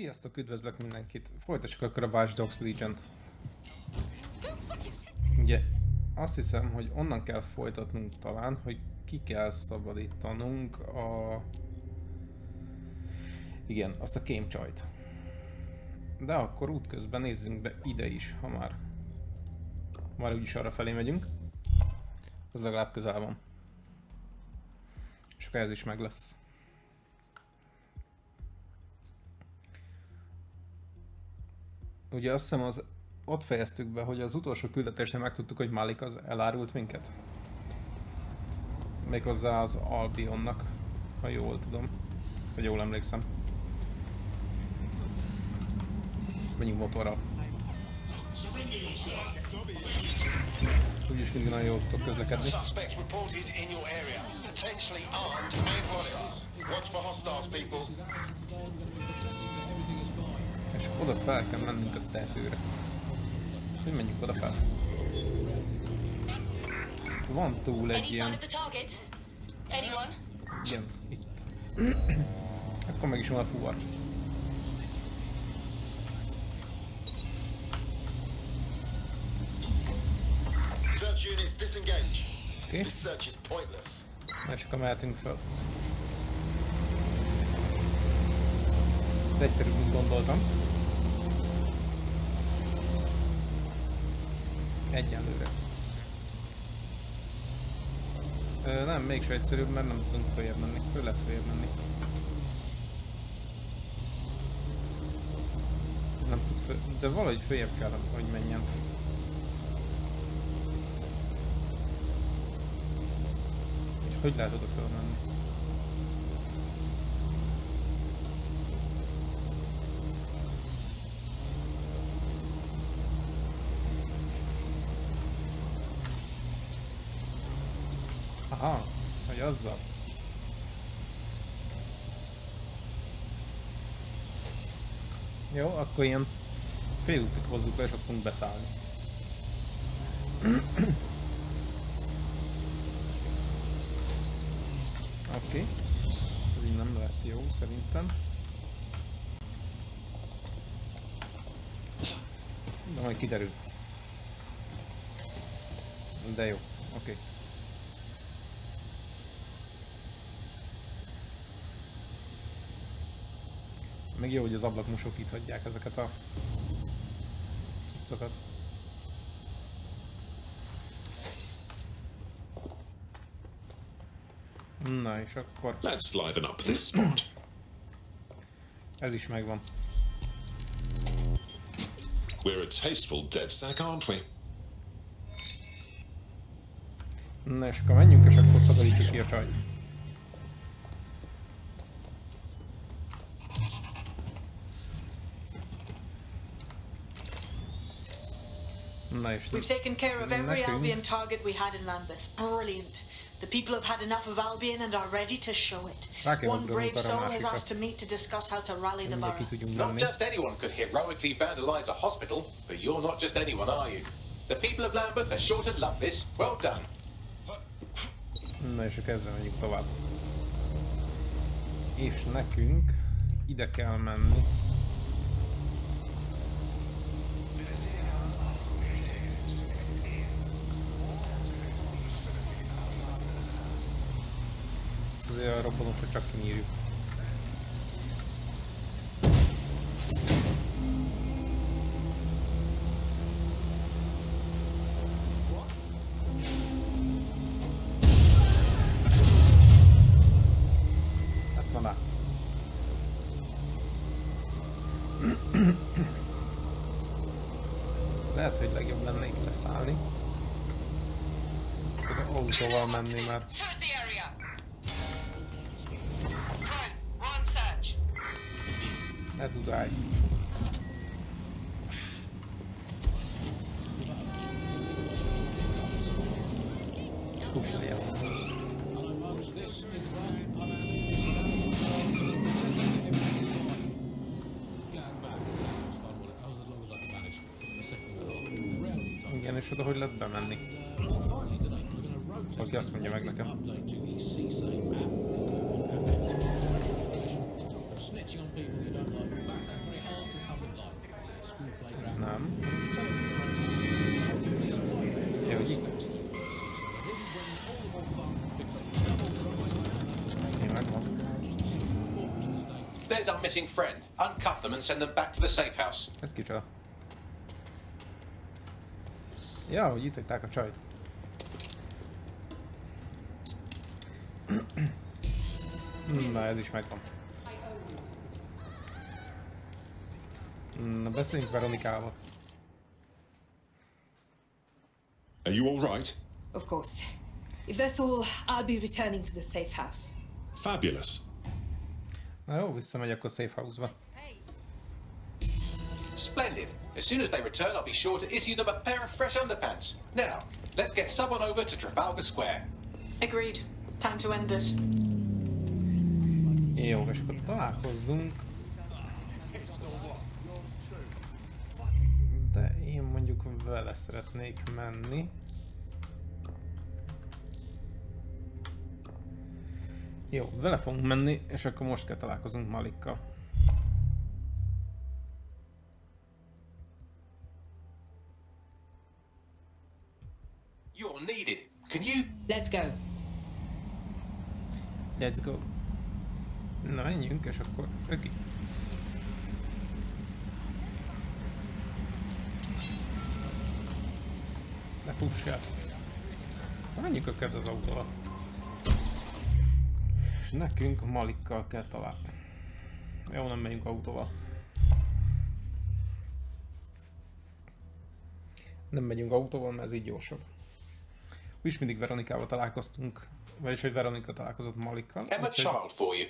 Sziasztok, üdvözlök mindenkit! Folytassuk akkor a Watch Dogs Legion-t. Ugye, azt hiszem, hogy onnan kell folytatnunk talán, hogy ki kell szabadítanunk a... Igen, azt a kémcsajt. De akkor útközben nézzünk be ide is, ha már úgyis arra felé megyünk. Az legalább közel van. És akkor ez is meg lesz. Ugye azt hiszem ott fejeztük be, hogy az utolsó küldetésnél megtudtuk, hogy Malik az elárult minket. Méghozzá az Albionnak, ha jól tudom. Vagy jól emlékszem. Menjünk motorral. Úgyis mindig nagyon jól tudok közlekedni. És oda fel kell mennünk a tetőre. Hogy menjünk oda fel? Van túl egy ilyen... Igen, itt. Akkor meg is van a fuvar. Oké. Na és akkor mehetünk fel. Ez egyszerűbb, mint gondoltam. Egyenlőre. Nem, mégsem egyszerűbb, mert nem tudunk följebb menni. Föl lehet följebb menni. Ez nem tud föl... De valahogy följebb kell, hogy menjen. És hogy lehet oda fölmenni? Aha, hogy azzal. Jó, akkor ilyen félútig hozzuk be, és ott fogunk beszállni. Oké. Ez így nem lesz jó, szerintem. De majd kiderül. De jó, oké. Meg jó, hogy az ablakmosók itt hagyják ezeket a cuccokat. Na és akkor... Let's liven up this spot. Ez is megvan. We're a tasteful dead sack, aren't we? Na és akkor menjünk, és akkor szabadítsuk ki a csajt. We've taken care of every Albion target we had in Lambeth. Brilliant. The people have had enough of Albion and are ready to show it. One brave soul has asked to meet to discuss how to rally the borough. Not just anyone could heroically vandalize a hospital, but you're not just anyone, are you? The people of Lambeth are sure to love this. Well done. Na és akkor ezzel menjünk tovább. És nekünk ide kell menni. Azért a robbanósra csak kinyírjuk. Hát na. Lehet, hogy legjobb lenne itt leszállni. Tudok autóval menni már. Ne dudálj! Kussolja. Igen, és oda hogy lehet bemenni? Valaki azt mondja meg nekem. Nem. Jó, hogy itt. Én megvan. There's our missing friend. Uncuff them and send them back to the safe house. Ez kicsoda. Ja, hogy itt hagyták a csajt. Na, ez is megvan. Na, beszéljünk Veronikával. Are you all right? Of course. If that's all, I'll be returning to the safe house. Fabulous. Na jó, visszamegy akkor safe house-ba. Splendid. As soon as they return, I'll be sure to issue them a pair of fresh underpants. Now, let's get someone over to Trafalgar Square. Agreed. Time to end this. Jó, és akkor találkozzunk. De én mondjuk vele szeretnék menni. Jó, vele fogunk menni, és akkor most kell találkozunk Malikkal. You're needed. Can you? Let's go. Let's go. Na, menjünk, és akkor öki. Ne fussál. Na, menjünk akkor ez az autóval. És nekünk Malikkal kell találni. Jó, nem megyünk autóval. Nem megyünk autóval, mert ez így gyorsabb. Úgyis mindig Veronikával találkoztunk, vagyis hogy Veronika találkozott Malikkal. I'm a child for you.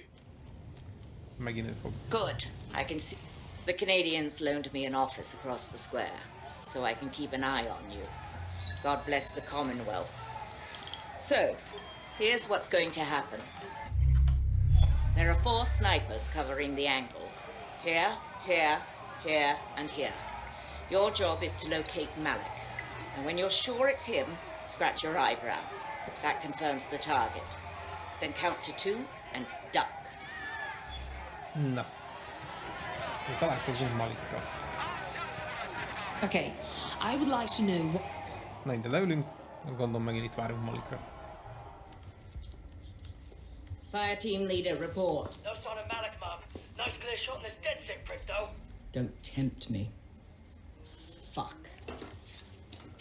Megint ő fog. Good. I can see. The Canadians loaned me an office across the square, so I can keep an eye on you. God bless the Commonwealth. So, here's what's going to happen. There are 4 snipers covering the angles. Here, here, here, and here. Your job is to locate Malik. And when you're sure it's him, scratch your eyebrow. That confirms the target. Then count to 2 and duck. Na. Találkozunk Malikkal. Okay, I would like to know what... Na, ide leülünk. Azt gondolom megint itt várunk Malikra. Fire team leader, report. No sign of Malik, Mum. Nice clear shot on this dead sick prick, though. Don't tempt me. Fuck.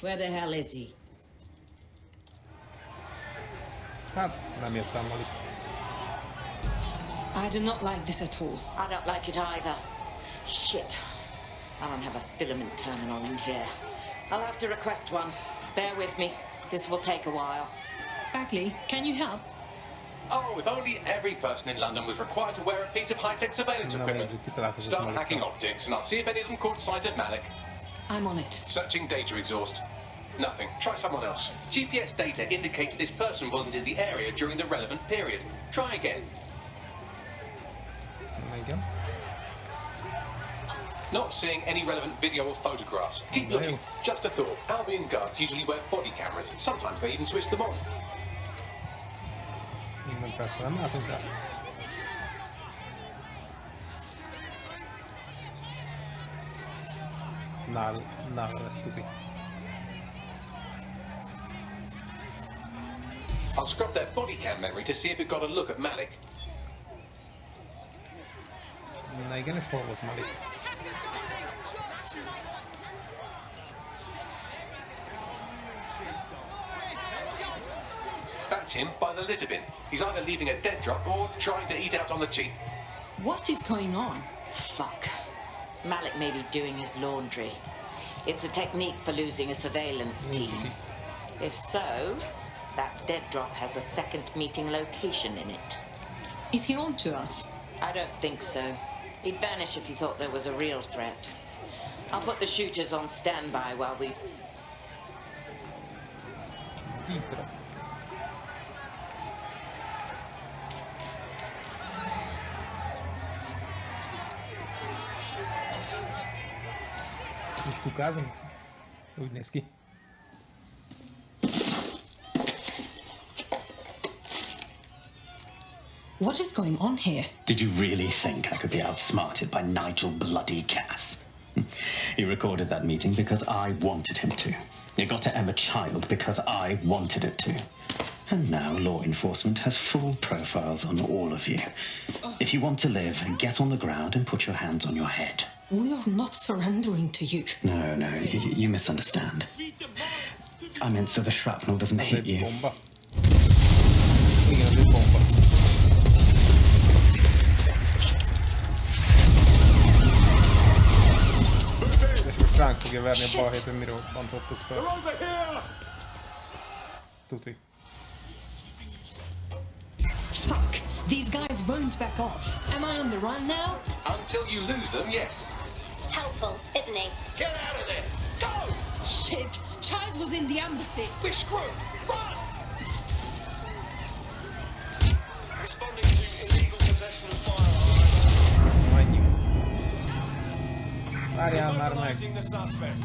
Where the hell is he? Hát, nem jött el Malik. I do not like this at all. I don't like it either. Shit. I don't have a filament terminal in here. I'll have to request one. Bear with me. This will take a while. Bagley, can you help? Oh, if only every person in London was required to wear a piece of high-tech surveillance Na, equipment. nézzük, kitalálkozott Start Malikkal. hacking optics, and I'll see if any of them caught sight of Malik. I'm on it. Searching data exhaust. Nothing. Try someone else. GPS data indicates this person wasn't in the area during the relevant period. Try again. Na, igen. Not seeing any relevant video or photographs. Keep looking. Just a thought. Albion guards usually wear body cameras. Sometimes they even switch them on. Minden persze nem látunk rá. Nála ezt tuti. I'll scrub their body cam memory to see if it got a look at Malik. Na igen, és hol volt Malik? That's him by the litter bin. He's either leaving a dead drop or trying to eat out on the cheap. What is going on? Fuck. Malik may be doing his laundry. It's a technique for losing a surveillance team. If so, that dead drop has a second meeting location in it. Is he on to us? I don't think so. He'd vanish if he thought there was a real threat. I'll put the shooters on standby while we... Típra. Most kukázunk? Úgy néz ki. What is going on here? Did you really think I could be outsmarted by Nigel bloody Cass? He recorded that meeting because I wanted him to. It got to Emma Child because I wanted it to. And now law enforcement has full profiles on all of you. If you want to live, get on the ground and put your hands on your head. We are not surrendering to you. No, you misunderstand. I meant so the shrapnel doesn't hit you. Bomba. Igen, ez egy bomba. És most ránk fogja verni a balhét, hogy miről robbantottuk fel. Tuti. Fuck! These guys won't back off. Am I on the run now? Until you lose them, yes. Helpful, isn't he? Get out of there! Go! Shit! Child was in the embassy. We're screwed! Run! Responding to illegal possession of firearms. Menjünk. Várjál már meg. Mobilizing the suspect.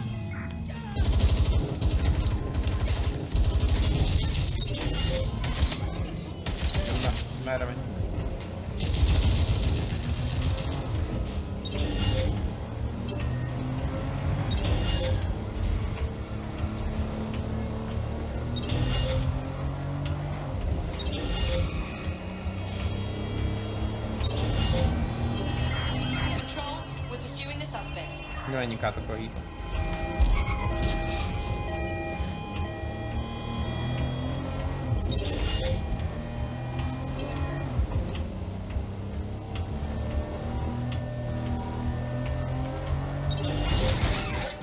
Na, merre megyünk? Control, we're pursuing the suspect. Menjünk át akkor a hídon.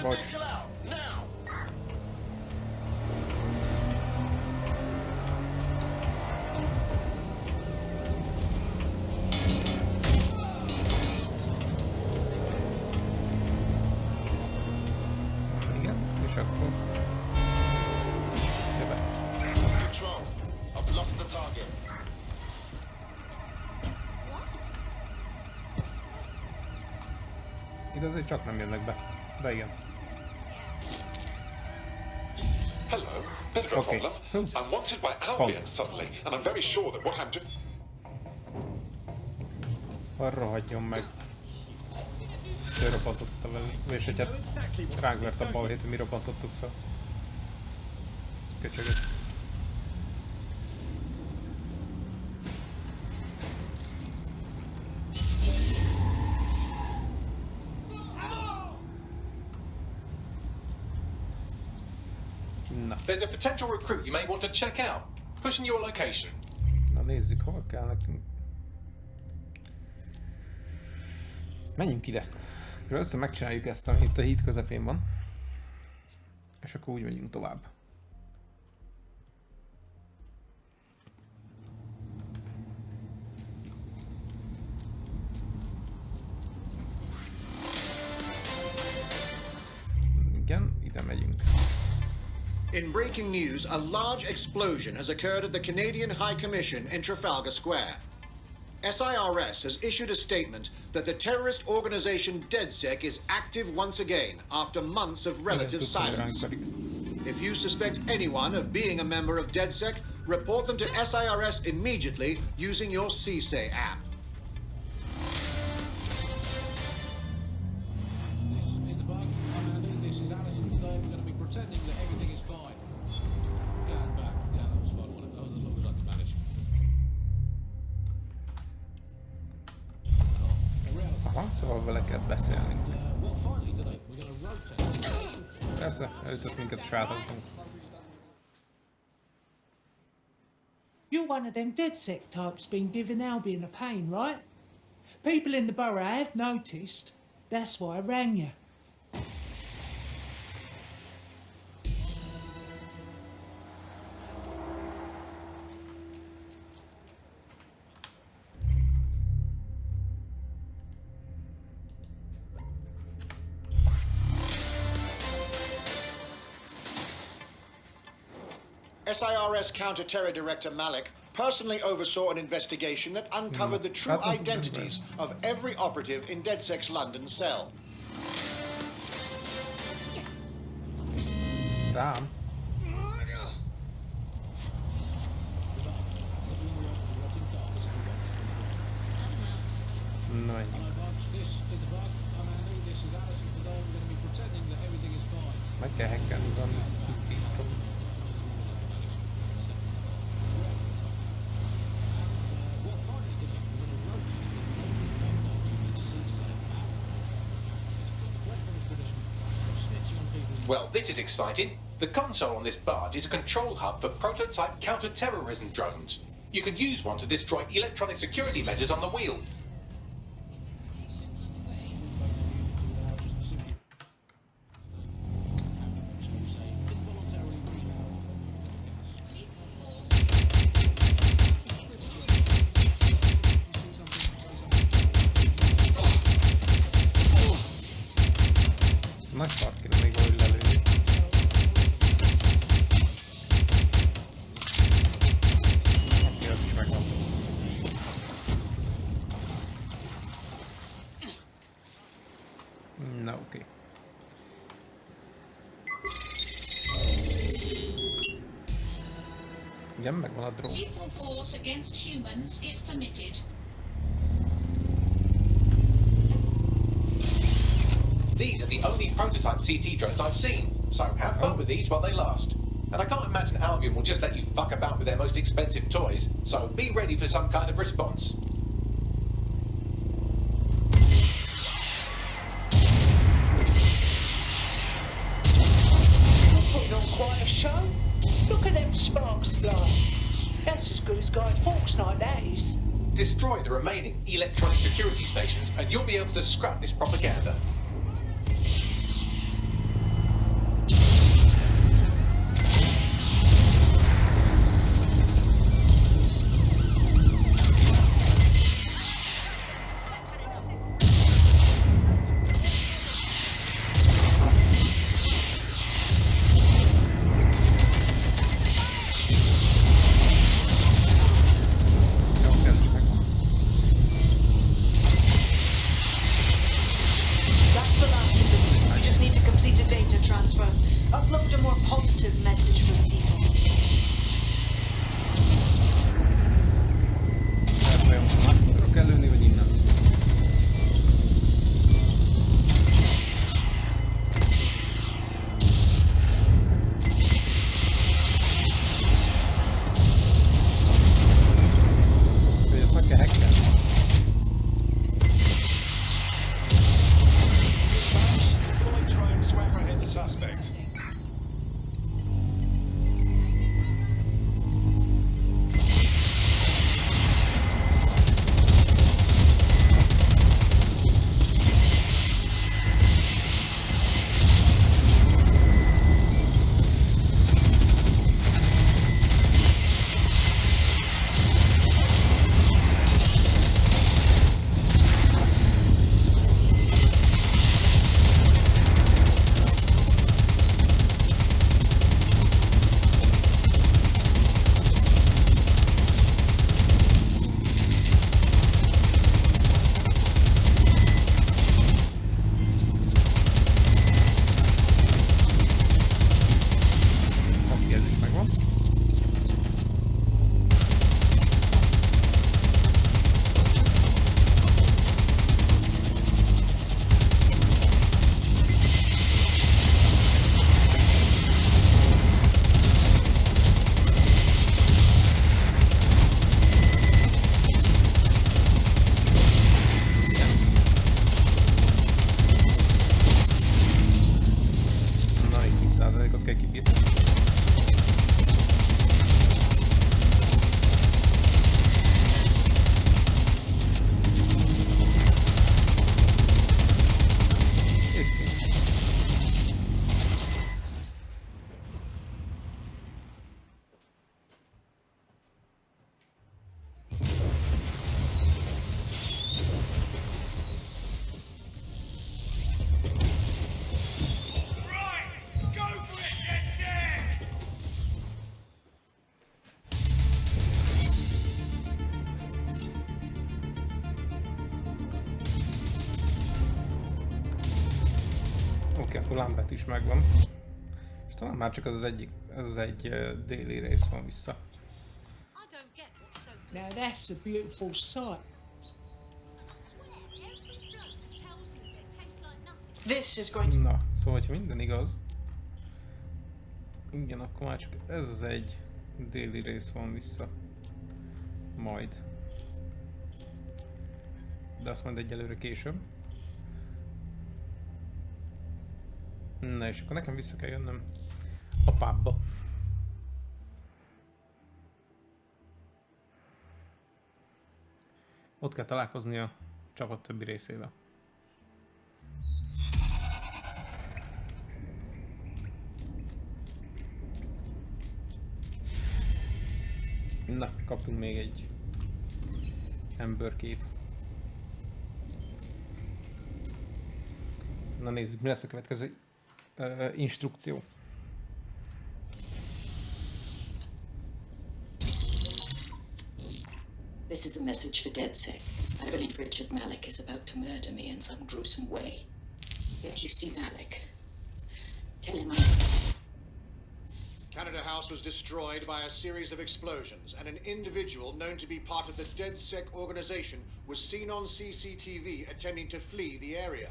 Bocs. Igen, és akkor... Szépen. Control. I've lost the target. Ide azért csak nem jönnek be. De igen. Hello. Bit of a Okay. problem. I'm wanted by Albion suddenly, and I'm very sure that what I'm doing... Arra hagyjon meg. Ő robbantotta vele. És hogy hát ránk vert a balhét, hogy mi robbantottuk fel. Ezt köcsögöt. Na, There's a potential recruit you may want to check out. Pushing your location. na nézzük, hol kell nekünk. Menjünk ide. Először megcsináljuk ezt, ami itt a híd közepén van. És akkor úgy megyünk tovább. Igen, ide megyünk. In breaking news, a large explosion has occurred at the Canadian High Commission in Trafalgar Square. SIRS has issued a statement that the terrorist organization DedSec is active once again after months of relative silence. If you suspect anyone of being a member of DedSec, report them to SIRS immediately using your CSAY app. This is the bug. I'm Andy. This is Alison. Today we're going to be pretending that everything is fine. Yeah, and back. Yeah, that was fun. That was as long as I could manage. Aha, szóval vele kell beszélnünk. Well, finally today we're going to rotate. Persze, elütött minket a sátortunk. You're one of them DedSec types been giving Albion a pain, right? People in the borough have noticed. That's why I rang you. SIRS Counter-Terror Director Malik personally oversaw an investigation that uncovered the true identities of every operative in DedSec's London cell. Rám. Na, menjünk. This is the bug. I'm Andy. This this is Alison. Today we're going to be pretending that everything is fine. Meg kell hackelni valami szitítot. Well, this is exciting. The console on this barge is a control hub for prototype counter-terrorism drones. You can use one to destroy electronic security measures on the wheel. Nagy szart kéne még valahogy lelőni. Oké, az is megvan. Na oké. Igen, megvan a drón. Lethal force against humans is permitted. These are the only prototype CT drones I've seen, so have fun with these while they last. And I can't imagine Albion will just let you fuck about with their most expensive toys, so be ready for some kind of response. You're putting on quite a show. Look at them sparks fly. That's as good as Guy Fawkes night, that is. Destroy the remaining electronic security stations and you'll be able to scrap this propaganda. Oké, akkor lámpát is megvan. És talán már csak ez az egy déli rész van vissza. Now that's a beautiful sight. This is going to... Na, szóval, hogyha minden igaz, igen, akkor már csak ez az egy déli rész van vissza. Majd. De azt majd egyelőre később. Na és akkor nekem vissza kell jönnöm a pubba. Ott kell találkozni a csapat többi részével. Na, kaptunk még egy emberkét. Na nézzük, mi lesz a következő instrukció. This is a message for DedSec. I believe Richard Malik is about to murder me in some gruesome way. If you see Malik, tell him Canada House was destroyed by a series of explosions, and an individual known to be part of the DedSec organization was seen on CCTV attempting to flee the area.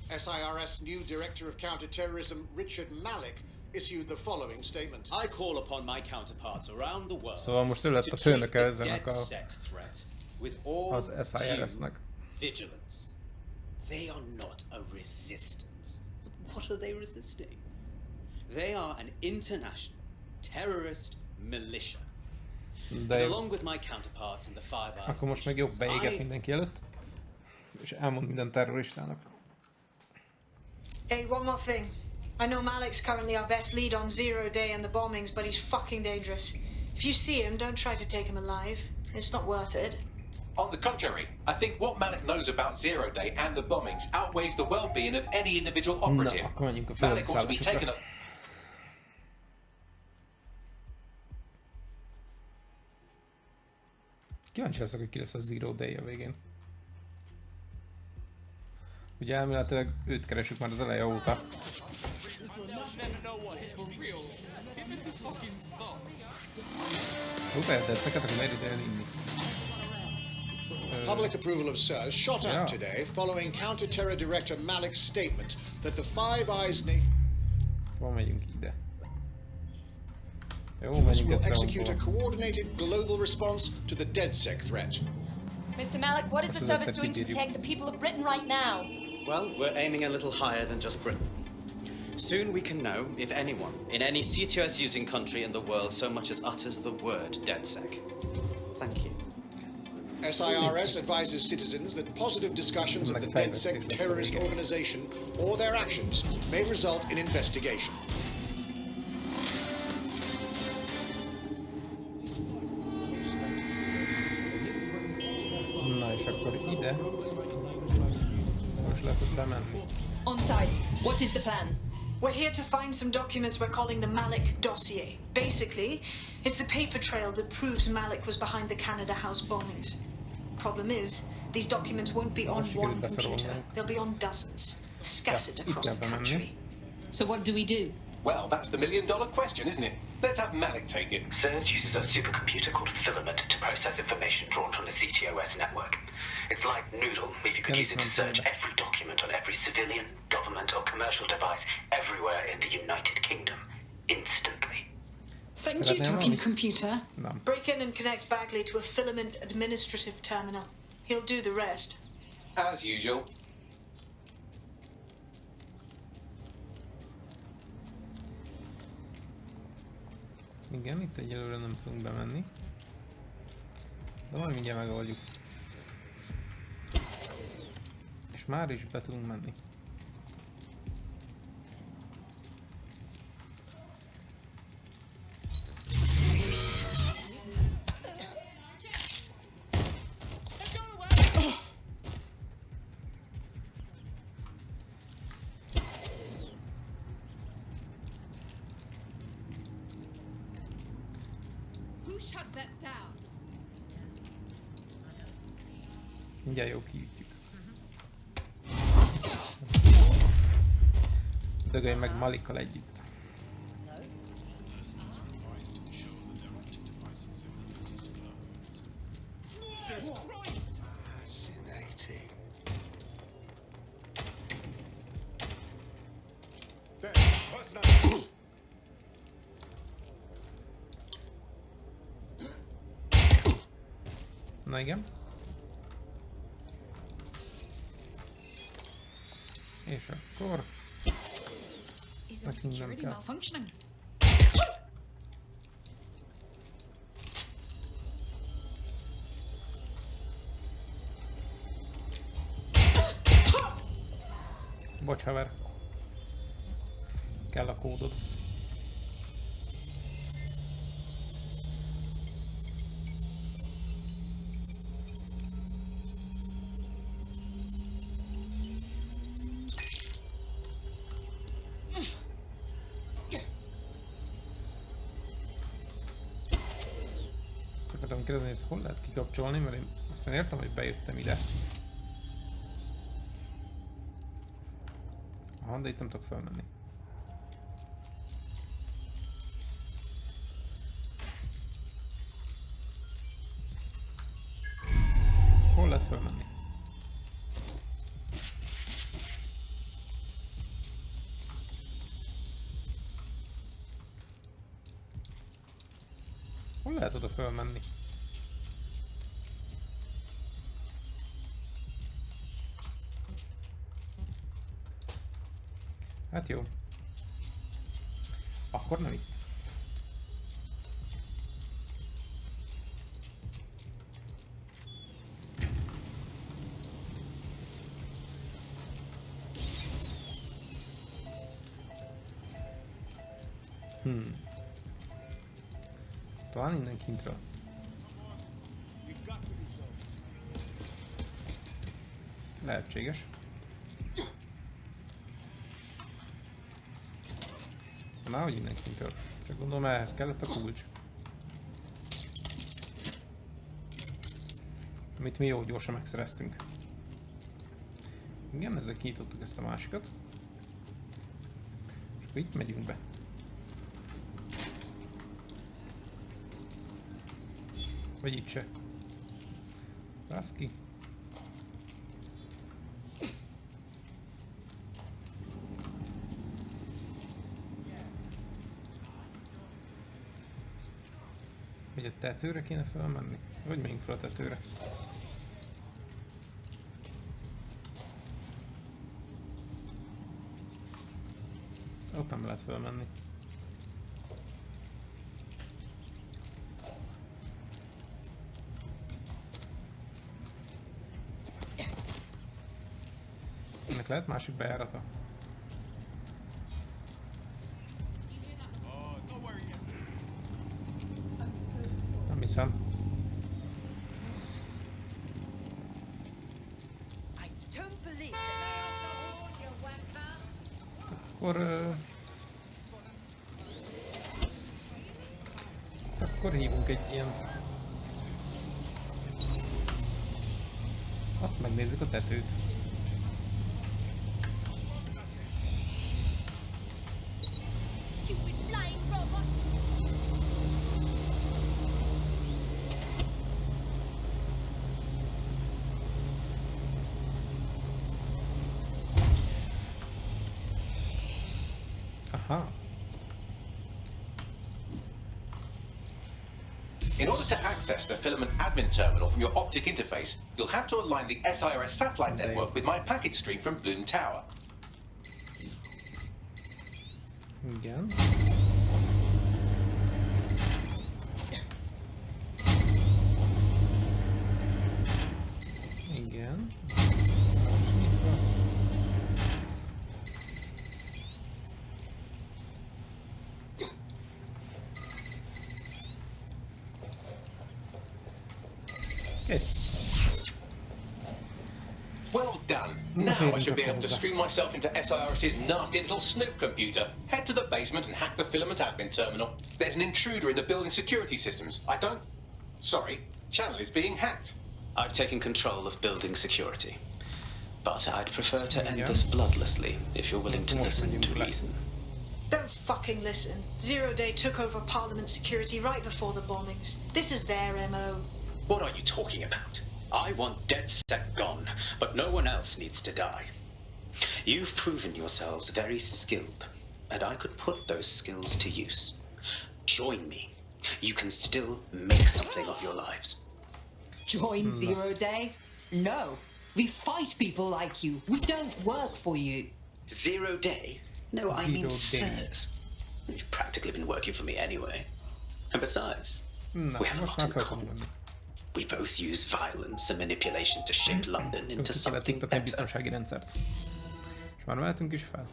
SIRS new Director of Counterterrorism Richard Malik issued the following statement. I call upon my counterparts around the world Szóval most ő lett a főnöke ezenek az SIRS-nek. Vigilance. They are not a resistance. What are they resisting? They are an international terrorist militia. De along with my counterparts in the Five Eyes. Akkor most meg jobb beéget mindenki előtt, és elmond minden terroristának. Hey, one more thing. I know Malik's currently our best lead on Zero Day and the bombings, but he's fucking dangerous. If you see him, don't try to take him alive. It's not worth it. On the contrary, I think what Malik knows about Zero Day and the bombings outweighs the well-being of any individual operative. Na, akkor menjünk a Malik ought to be taken up. Kíváncsi leszek, hogy ki lesz a Zero Day a végén. Ugye elméletileg őt keresünk már az eleje óta. Public approval of SIRS shot up today following counter-terror director Malik's statement that the Five Eyes nation will execute a coordinated global response to the DedSec threat. Mr. Malik, what is the service doing to protect the people of Britain right now? Well, we're aiming a little higher than just Britain. Soon we can know if anyone in any CTOS using country in the world so much as utters the word DedSec. Thank you. SIRS advises citizens that positive discussions of the DedSec terrorist organization or their actions may result in investigation. Na és akkor ide most lehet bemenni. On site, what is the plan? We're here to find some documents we're calling the Malik dossier. Basically, it's the paper trail that proves Malik was behind the Canada House bombings. Problem is, these documents won't be on one computer. They'll be on dozens, scattered across the country. So what do we do? Well, that's the million-dollar question, isn't it? Let's have Malik take it. SIRS uses a supercomputer called Filament to process information drawn from the CTOS network. It's like Noodle, if you could use it to search every document on every civilian, government or commercial device everywhere in the United Kingdom, instantly. Thank you, talking computer. Break in and connect Bagley to a Filament administrative terminal. He'll do the rest. As usual. Igen, itt egyelőre nem tudunk bemenni. De majd mindjárt megoldjuk. És már is be tudunk menni. Who shut that down? Mindjárt jó kiütjük. Dögölj meg Malikkal együtt. Na igen. És akkor... Nekünk nem kell. Bocs, haver. Kell a kódod. Azt akartam kérdezni, hogy ezt hol lehet kikapcsolni, mert én aztán értem, hogy bejöttem ide. Aha, de itt nem tudok felmenni. Hol lehet felmenni? Hol lehet oda felmenni? Hát jó. Akkor nem itt. Talán innen kintről. Lehetséges. Már hogy innen kintől. Csak gondolom ehhez kellett a kulcs. Amit mi jó gyorsan megszereztünk. Igen, ezzel kinyitottuk ezt a másikat. És akkor itt megyünk be. Vagy itt se. Rász ki. Vagy a tetőre kéne felmenni? Vagy menjünk fel a tetőre? Ott nem lehet felmenni. Ennek lehet másik bejárata? Nem hiszem. Akkor hívunk egy ilyen... Azt megnézzük a tetőt. Aha. In order to access the filament admin terminal from your optic interface, you'll have to align the SIRS satellite network with my packet stream from Bloom Tower. Igen. Igen. Well done. Now I should be able to stream myself into SIRS's nasty little snoop computer. Head to the basement and hack the filament admin terminal. There's an intruder in the building security systems. Sorry, channel is being hacked. I've taken control of building security. But I'd prefer to end this bloodlessly, if you're willing to listen to reason. Don't fucking listen. Zero Day took over Parliament security right before the bombings. This is their MO. What are you talking about? I want DedSec gone, but no one else needs to die. You've proven yourselves very skilled, and I could put those skills to use. Join me. You can still make something of your lives. Join Zero Day? No. We fight people like you. We don't work for you. Zero Day? No, I mean Zero Day. sirs. You've practically been working for me anyway. And besides, Na, we have a most lot már in fel tudom common. menni. We both use violence and manipulation to shape London into Ki kellett something iktatni egy better. biztonsági rendszert. És már mehetünk is fel.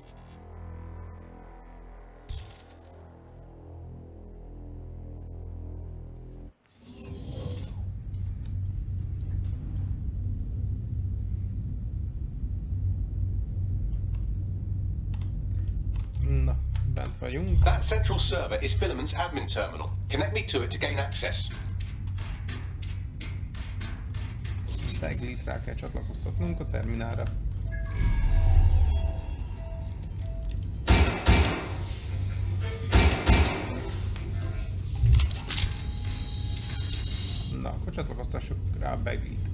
Na, bent vagyunk. That central server is Filament's admin terminal. Connect me to it to gain access. Teglit rá kell csatlakoztatnunk a terminálra. Na, akkor csatlakoztassuk rá a Beglit.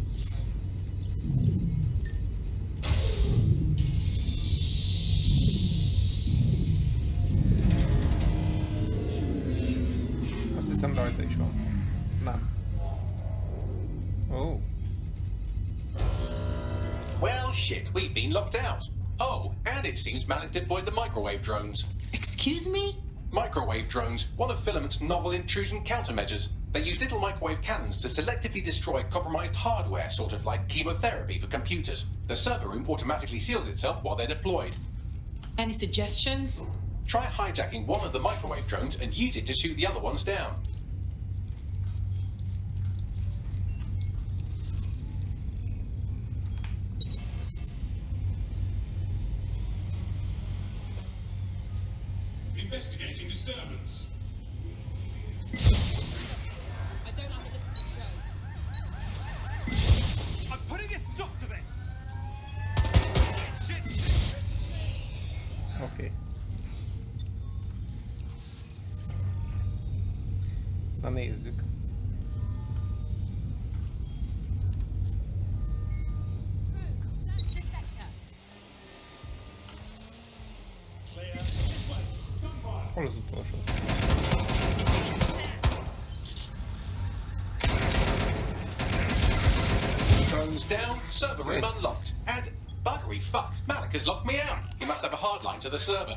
Azt hiszem rajta is van. Nem. Oh. Well, shit, we've been locked out. Oh, and it seems Malik deployed the microwave drones. Excuse me? Microwave drones, one of Filament's novel intrusion countermeasures. They use little microwave cannons to selectively destroy compromised hardware, sort of like chemotherapy for computers. The server room automatically seals itself while they're deployed. Any suggestions? Try hijacking one of the microwave drones and use it to shoot the other ones down. Investigating disturbance. I don't have to I'm putting a stop to this! Shit! Oké. Na nézzük. Hol az utolsó? Drones down, server room unlocked. And buggery fuck, Malik has locked me out. He must have a hard line to the server.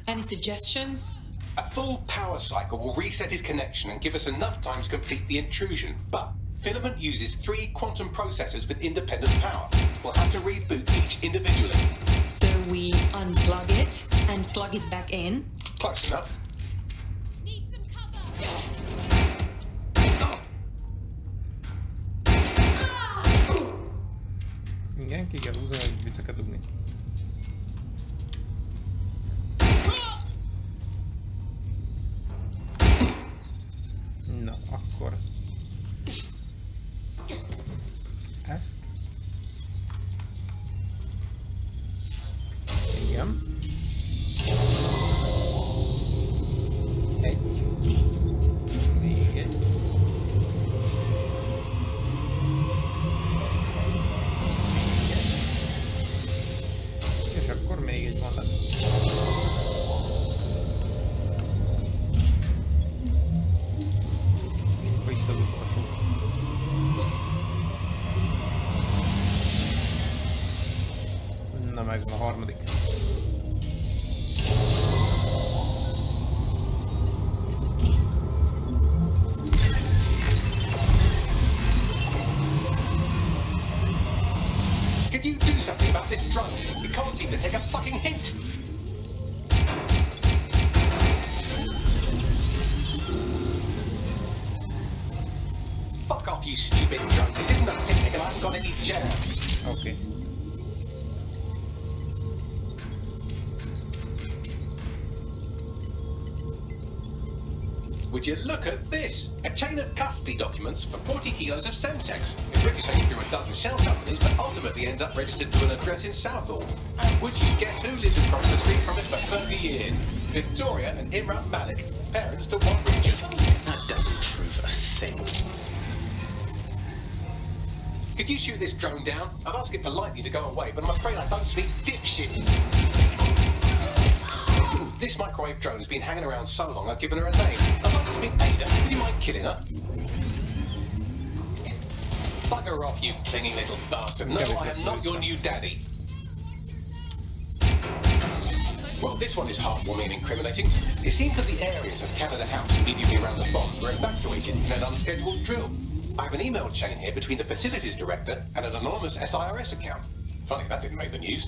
Any suggestions? A full power cycle will reset his connection and give us enough time to complete the intrusion. But Filament uses 3 quantum processors with independent power. We'll have to reboot each individually. So we unplug it and plug it back in? Close enough. need some cover. Igen, ki kell húzni, hogy vissza kell dugni. Na, akkor... Ezt... Igen. Egy. Még egy. És akkor még egy van lett. És akkor itt az utolsó. Na megvan a harmadik. Can you do something about this drone? We can't seem to take a fucking hint. Fuck off, you stupid drone. This isn't a picnic and I haven't got any jazz. Okay. Would you look at this? A chain of custody documents for 40 kilos of Semtex. It ricochets through a dozen shell companies, but ultimately ends up registered to an address in Southall. And would you guess who lived across the street from it for 30 years? Victoria and Imran Malik, parents to one Richard. That doesn't prove a thing. Could you shoot this drone down? I'd ask it politely to go away, but I'm afraid I don't speak dipshit. This microwave drone's been hanging around so long I've given her a name. I'd like to meet Ada. Would you mind killing her? Bugger off, you clinging little bastard. No, I am not your new daddy. Well, this one is heartwarming and incriminating. It seems that the areas of Canada House immediately around the bomb were evacuated in an unscheduled drill. I have an email chain here between the facilities director and an anonymous SIRS account. Funny that didn't make the news.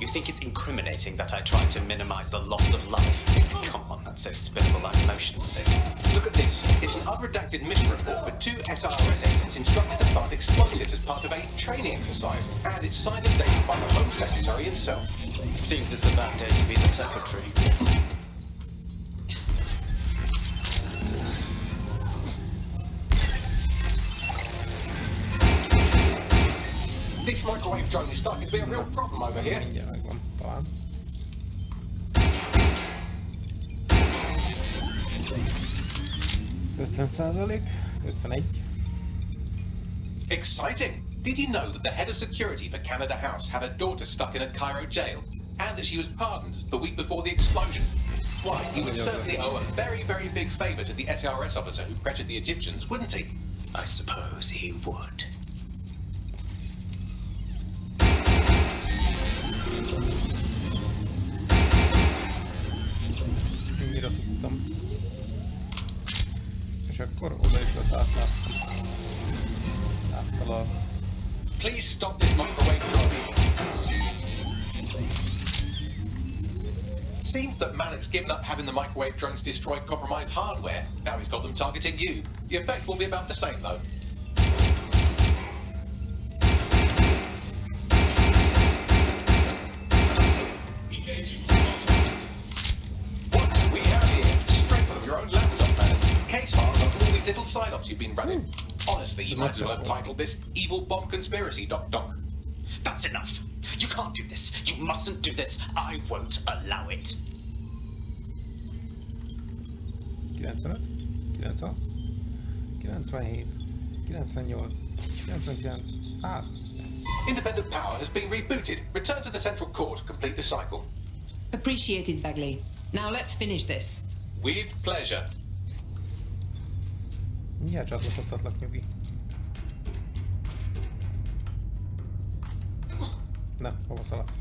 You think it's incriminating that I tried to minimize the loss of life? Come on, that's so spittable I'm motion sick. Look at this. It's an unredacted mission report with 2 SIRS agents instructed to plant explosives as part of a training exercise, and it's signed and dated by the Home Secretary himself. Seems it's a bad day to be the secretary. This microwave drone is starting to be a real problem over here. Mindjárt megvan, talán. %, 51. Exciting! Did you know that the head of security for Canada House had a daughter stuck in a Cairo jail, and that she was pardoned the week before the explosion? Why, he would certainly owe a very, very big favour to the SRS officer who pressured the Egyptians, wouldn't he? I suppose he would. Ennyire tudtam. És akkor oda is leszálltam. Láttal a... Please stop this microwave drone. Seems that Malik's given up having the microwave drones destroy compromised hardware. Now he's got them targeting you. The effect will be about the same, though. What do we have here? Straight from your own laptop, man. Case files of all these little psyops you've been running. Honestly, you might as well have titled this Evil Bomb Conspiracy, Doc. That's enough. You can't do this. You mustn't do this. I won't allow it. 95, 96, 97, 98, 99, 100. Independent power has been rebooted. Return to the central core to complete the cycle. Appreciated, Bagley. Now let's finish this. With pleasure. Mindjárt csatlakoztatlak, nyugi. Na, hova szaladsz?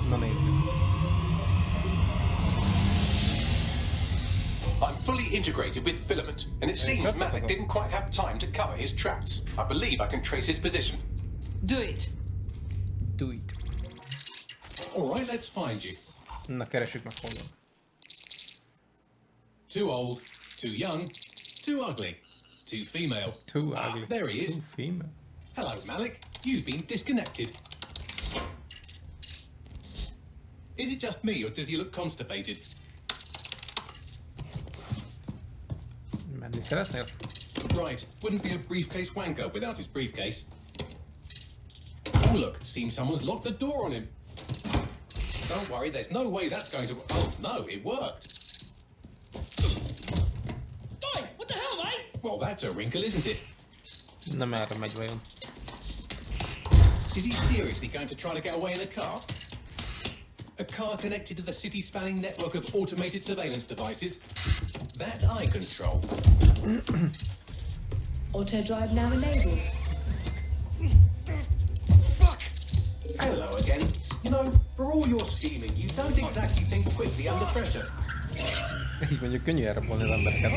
Na nézzük. I'm fully integrated with Filament, and it seems Malik didn't quite have time to cover his tracks. I believe I can trace his position. Do it. Do it. Alright, let's find you. Na, keressük meg honnan. Too old, too young, too ugly, too female. Too ugly. There he is. Too female. Hello, Malik. You've been disconnected. Is it just me, or does he look constipated? Menni szeretnél? Right. Wouldn't be a briefcase wanker without his briefcase. Oh, look. Seems someone's locked the door on him. Don't worry, there's no way that's going to... Oh, no, it worked. Oi, what the hell, mate? Well, that's a wrinkle, isn't it? Nem erre megy vajon. Is he seriously going to try to get away in a car? A car connected to the city-spanning network of automated surveillance devices? That I control. Auto drive now enabled. Fuck! Hello again. You know, for all your scheming, you don't exactly think quickly under pressure. Így mondjuk könnyű elrabolni az embereket.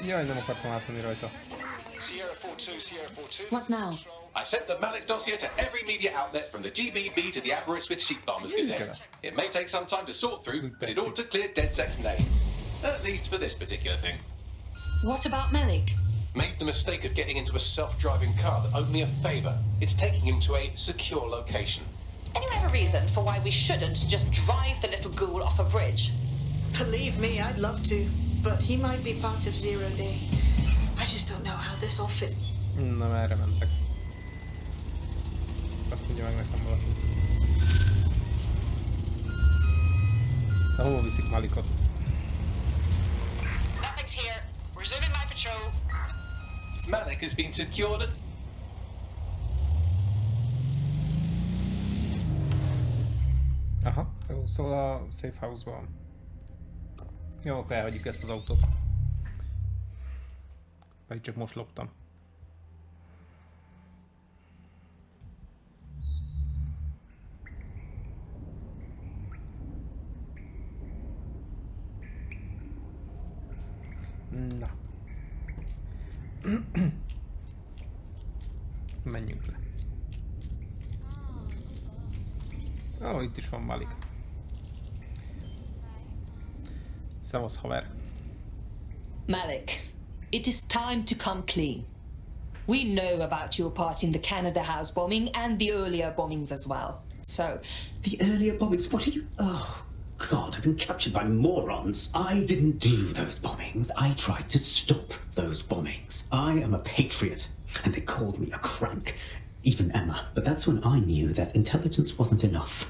Jaj, nem akartam átmenni rajta. What now? I sent the Malik dossier to every media outlet from the GBB to the Aberystwyth Sheep Farmers Gazette. It may take some time to sort through, but it ought to clear DedSec's name. At least for this particular thing. What about Malik? Made the mistake of getting into a self-driving car that owed me a favour. It's taking him to a secure location. Any other reason for why we shouldn't just drive the little ghoul off a bridge? Believe me, I'd love to, but he might be part of Zero Day. I just don't know how this all fits. Na, merre mentek? Azt mondja meg nekem valaki. De hova viszik Malikot? Nothing's here. Resuming my patrol. Malik has been secured. Aha, jó, szóval a safe house-ban van. Jó, akkor elhagyjuk ezt az autót. Vagy csak most loptam. Na. Menjünk le. Ó, itt is van Malik. Szevasz, haver. Malik, it is time to come clean. We know about your part in the Canada House bombing and the earlier bombings as well. So... The earlier bombings? What are you... Oh, God, I've been captured by morons. I didn't do those bombings. I tried to stop those bombings. I am a patriot, and they called me a crank. Even Emma. But that's when I knew that intelligence wasn't enough.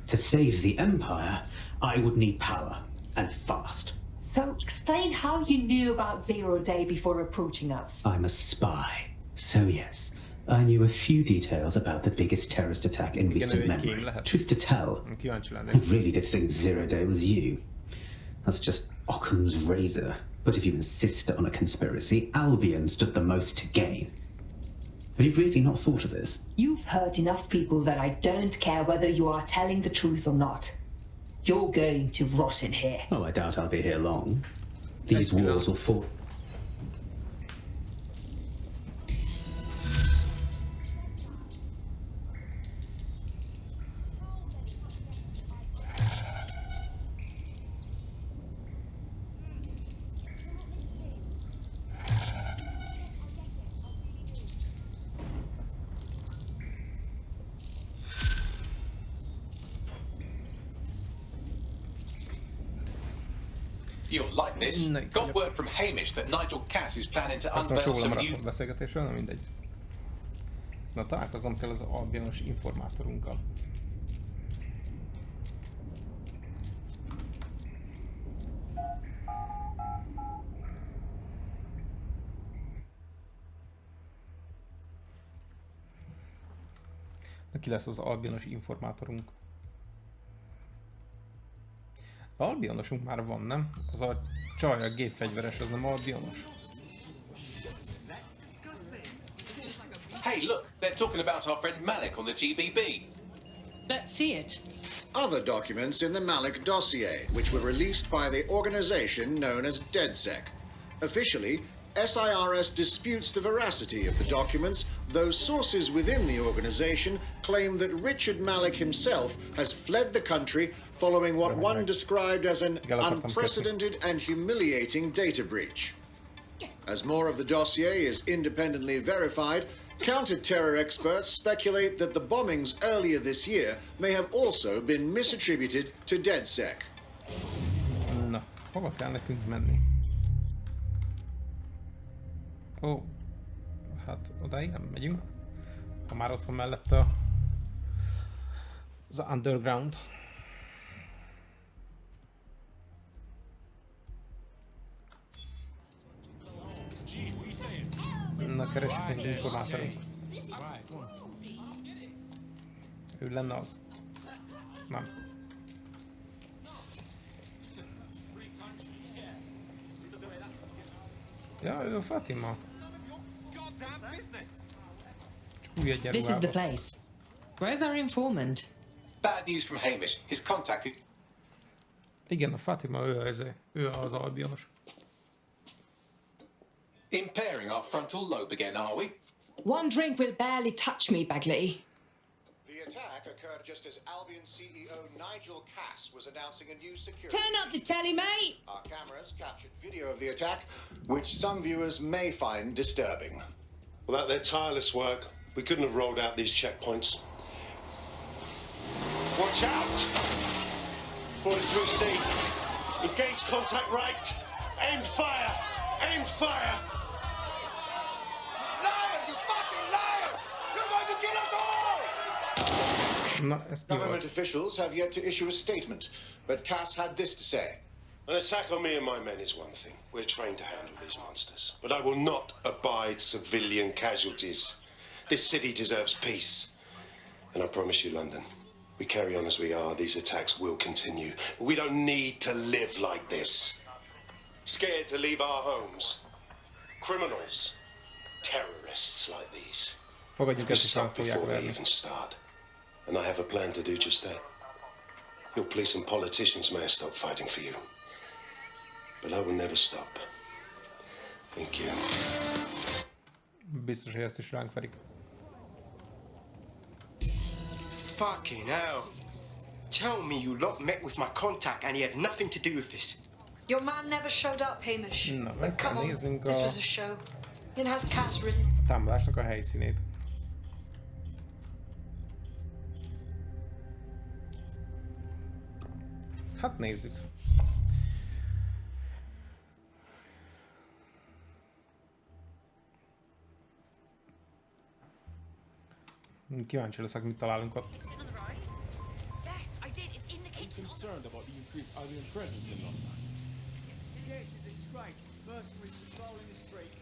To save the Empire, I would need power, and fast. So explain how you knew about Zero Day before approaching us. I'm a spy. So yes, I knew a few details about the biggest terrorist attack in recent memory. Truth to tell, I really did think Zero Day was you. That's just Occam's razor. But if you insist on a conspiracy, Albion stood the most to gain. Have you really not thought of this? You've hurt enough people that I don't care whether you are telling the truth or not. You're going to rot in here. Oh, I doubt I'll be here long. These walls will fall. You'll like this. Got word from Hamish that Nigel Cass is planning to unveil some new... beszélgetésről, nem mindegy. Na, találkozom kell az albionos informátorunkkal. Na, ki lesz az albionos informátorunk? Albionosunk már van, nem? Az a csaj, a gépfegyveres, az nem albionos. Hey, look, they're talking about our friend Malik on the GBB. Let's see it. Other documents in the Malik dossier, which were released by the organization known as DedSec. Officially, SIRS disputes the veracity of the documents, though sources within the organization claim that Richard Malik himself has fled the country following what one described as an unprecedented and humiliating data breach. As more of the dossier is independently verified, counter-terror experts speculate that the bombings earlier this year may have also been misattributed to DedSec. Na, hova kell nekünk menni? Ó, hát odáig nem megyünk. Ha már ott van mellette az underground. Na, keressük egy informátorunk. Ő lenne az. Nem. Ja, ő a Fatima. This is the place. Where's our informant? Bad news from Hamish. His contacted... Igen, a Fatima, ő az albionos. Impairing our frontal lobe again, are we? One drink will barely touch me, Bagley. The attack occurred just as Albion CEO Nigel Cass was announcing a new security... Turn up the telly, mate! Our cameras captured video of the attack, which some viewers may find disturbing. Without their tireless work, we couldn't have rolled out these checkpoints. Watch out! 43C. Engage contact right. End fire! End fire! Liar! You fucking liar! You're going to kill us all! Na, ez ki Government volt? officials have yet to issue a statement, but Cass had this to say. An attack on me and my men is one thing. We're trained to handle these monsters. But I will not abide civilian casualties. This city deserves peace. And I promise you, London, we carry on as we are, these attacks will continue. We don't need to live like this. Scared to leave our homes. Criminals. Terrorists like these. Fogadjuk ezt is el fogják Before they verni. even start. And I have a plan to do just that. Your police and politicians may have stopped fighting for you. But I will never stop. Thank you. Biztos, hogy ezt is ránk verik. Fucking hell. Tell me you lot met with my contact and he had nothing to do with this. Your man never showed up, Hamish. Na, meg kell Come on, néznünk this a was a show. It has Cass written. támadásnak a helyszínét. Hát nézzük. Kíváncsi leszek, mit találunk ott. I'm concerned about the increased alien presence in London. Yes, it's a disgrace. Mercenaries patrolling the streets,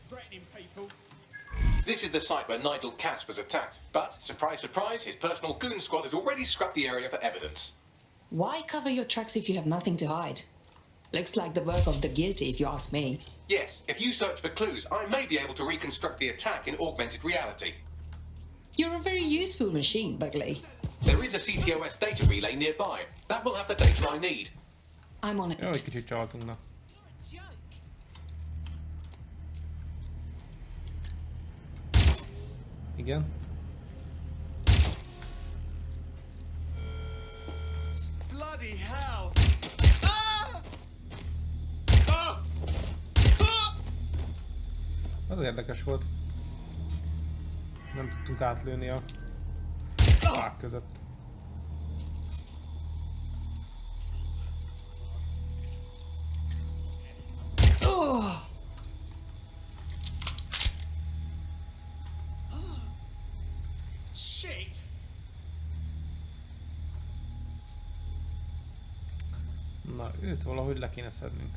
threatening people. This is the site where Nigel Cass was attacked, but, surprise, surprise, his personal goon squad has already scrubbed the area for evidence. Why cover your tracks if you have nothing to hide? Looks like the work of the guilty, if you ask me. Yes, if you search for clues, I may be able to reconstruct the attack in augmented reality. You're a very useful machine, Bugley. There is a CTOS data relay nearby. That will have the data I need. I'm on it. Jó, egy kicsit csaltunk, na. Igen. Bloody hell. Az érdekes volt. Nem tudtunk átlőni a fák között. Shit. Na, őt valahogy le kéne szednünk.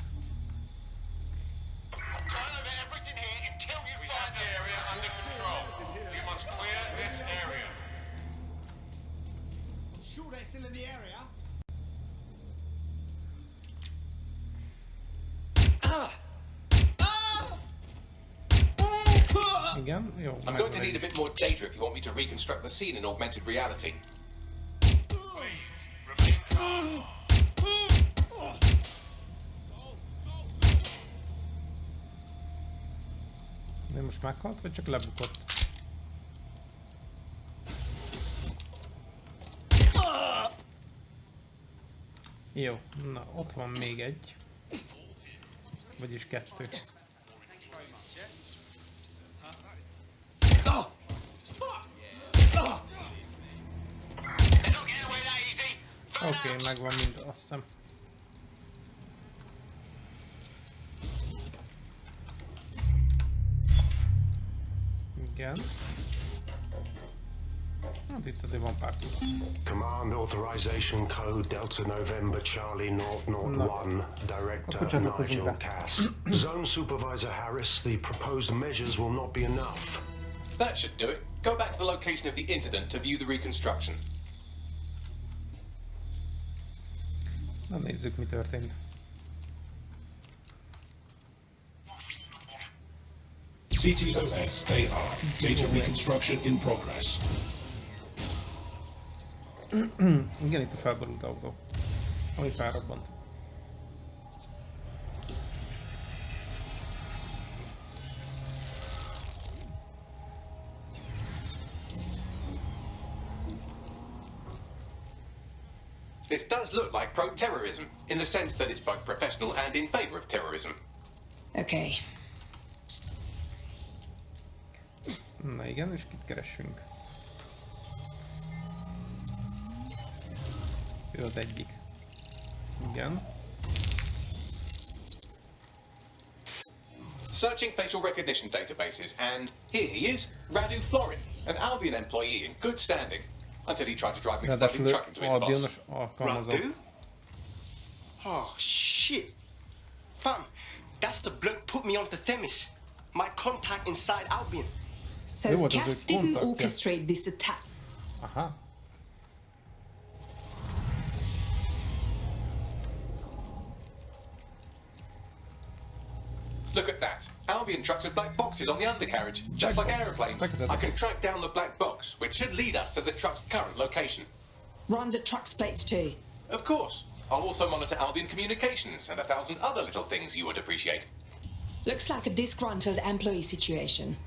I'm sure they're still in the area. Igen, jó. I'm going to need a bit more data if you want me to reconstruct the scene in augmented reality. De most meghalt, vagy csak lebukott? Jó, na ott van még egy. Vagyis kettő. Oké, megvan mind, azt hiszem. Igen. Hát itt azért van pár tudat. Command Authorization Code Delta November Charlie 001, Director Nigel Cass. Zone Supervisor Harris, the proposed measures will not be enough. That should do it. Go back to the location of the incident to view the reconstruction. Na nézzük, mi történt. CTOS AR. Data reconstruction in progress. Igen, itt a felborult autó, ami felrobbant. This does look like pro-terrorism, in the sense that it's both professional and in favor of terrorism. Okay. Na igen, és kit keressünk? Ő az egyik. Igen. Searching facial recognition databases, and here he is, Radu Florin, an Albion employee in good standing. until he tried to drive an exploding truck into his boss. Albionos alkalmazott. Oh shit. Fam, that's the bloke put me on to Themis. My contact inside Albion. So Cass didn't orchestrate this attack. Aha. Look at that. Albion trucks have black boxes on the undercarriage, just like aeroplanes. I can track down the black box, which should lead us to the truck's current location. Run the truck's plates too. Of course. I'll also monitor Albion communications and 1,000 other little things you would appreciate. Looks like a disgruntled employee situation.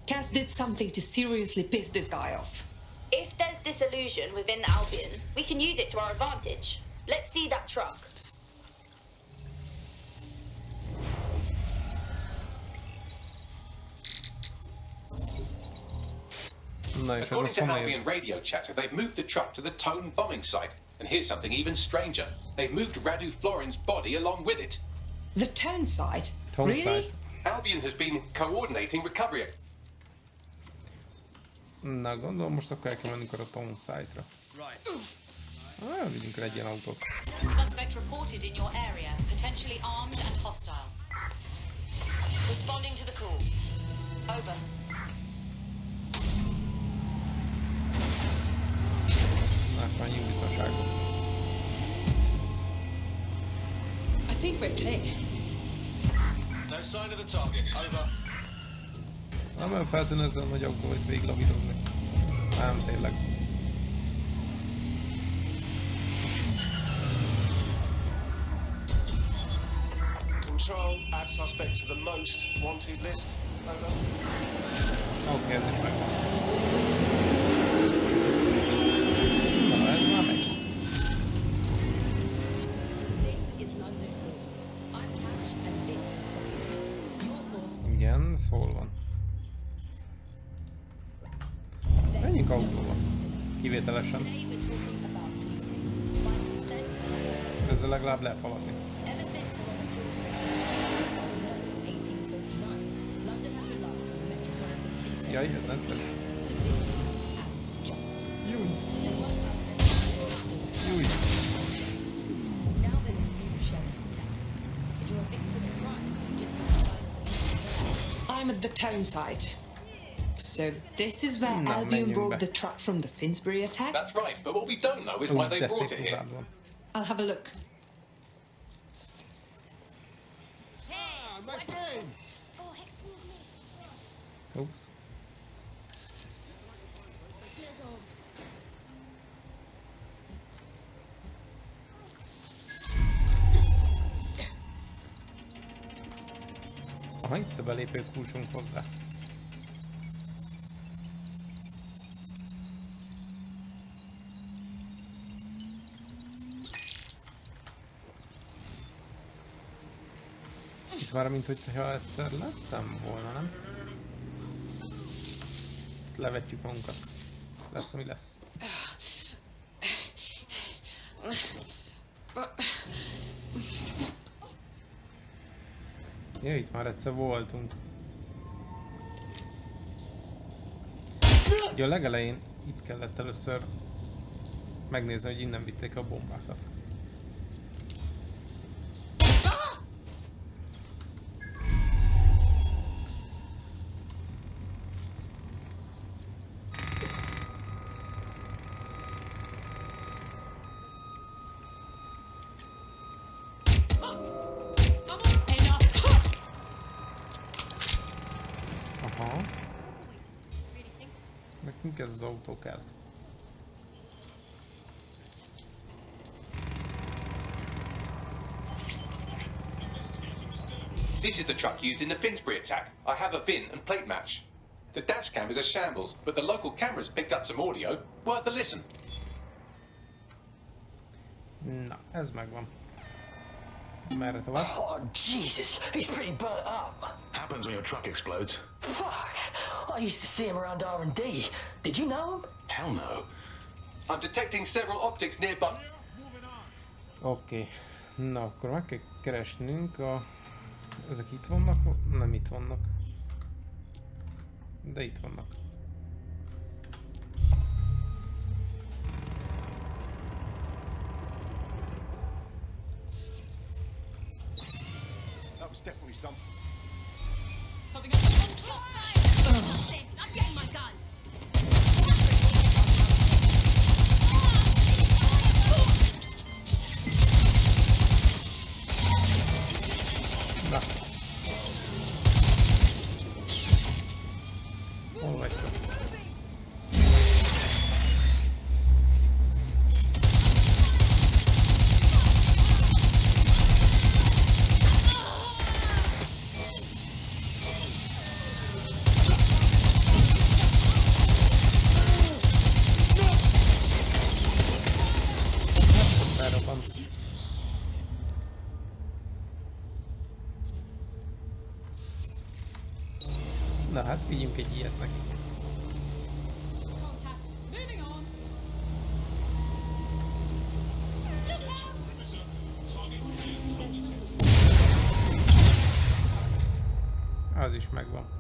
Cass did something to seriously piss this guy off. If there's disillusion within Albion, we can use it to our advantage. Let's see that truck. According to Albion radio chatter, they've moved the truck to the Tone bombing site. And here's something even stranger. They've moved Radu Florin's body along with it. The Tone site? Tone really? site. Albion has been coordinating recovery. Na, gondolom most akkor el kell mennünk a Tone site-ra. Vigyünk el egy ilyen autót. Suspect reported in your area, potentially armed and hostile. Responding to the call. Over. Menjünk biztonságba. I think we're clear. No sign of the target. Over. Nem feltűnő ezzel nagy autó, hogy végiglavírozni. Nem, tényleg. Control, add suspect to the most wanted list. Over. Oké, ez is megvan. Na, ez már megy. Igen, szól van. Menjünk autóval. Kivételesen. Ezzel legalább lehet haladni. Jaj, ez necces. Júj. Júj. I'm at the Tone site. So this is where Albion brought the truck from the Finsbury attack? That's right, but what we don't know is why they brought it here. I'll have a look. Ah, my friend! Oops. Aha, itt a belépő kulcsunk hozzá. Itt már mint hogyha egyszer lettem volna, nem? Levetjük magunkat. Lesz, ami lesz. Ja, itt már egyszer voltunk. Ja, a legelején itt kellett először megnézni, hogy innen vitték a bombákat. Aha. Nekünk ez az autó kell. This is the truck used in the Finsbury attack. I have a VIN and plate match. The dash cam is a shambles, but the local cameras picked up some audio. Worth a listen. Na, ez megvan. Merre tovább? Oh, Jesus, he's pretty burnt up. Happens when your truck explodes. Fuck, I used to see him around R&D. Did you know him? Hell no. I'm detecting several optics nearby. Oké. Na, akkor meg kell keresnünk a... Ezek itt vannak? Nem itt vannak. De itt vannak. It's definitely something. Something else. I'm getting my gun. Na. Hol vagytok? Na hát, vigyünk egy ilyet neki. Moving on. Az is megvan.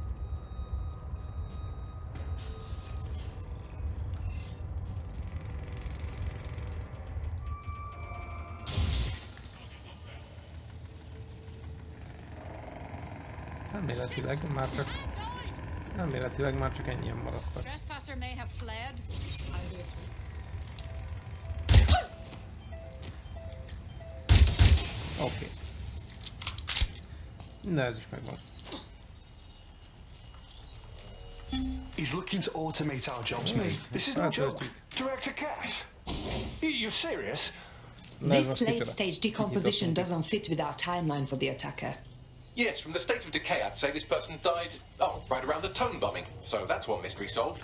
Elméletileg már csak ennyien maradtak. Trespasser may have fled. Oké. Na, ez is megvan. He's looking to automate our jobs, mate. This is no joke. Director Cass? You're serious? This late-stage decomposition doesn't fit with our timeline for the attacker. Yes, from the state of decay, I'd say this person died, right around the tone bombing. So that's one mystery solved.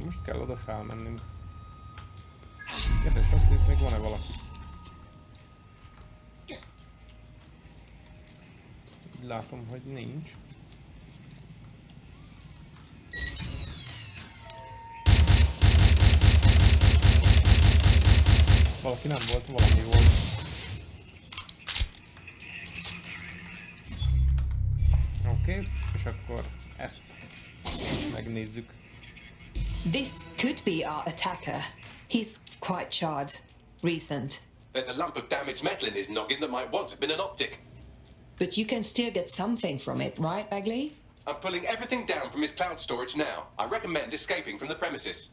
Most kell oda felmennünk. Kedves, azt itt még van-e valaki? Látom, hogy nincs. Valaki nem volt, valami volt. Oké, és akkor ezt is megnézzük. This could be our attacker. He's quite charred. Recent. There's a lump of damaged metal in his noggin that might once have been an optic. But you can still get something from it, right, Bagley? I'm pulling everything down from his cloud storage now. I recommend escaping from the premises.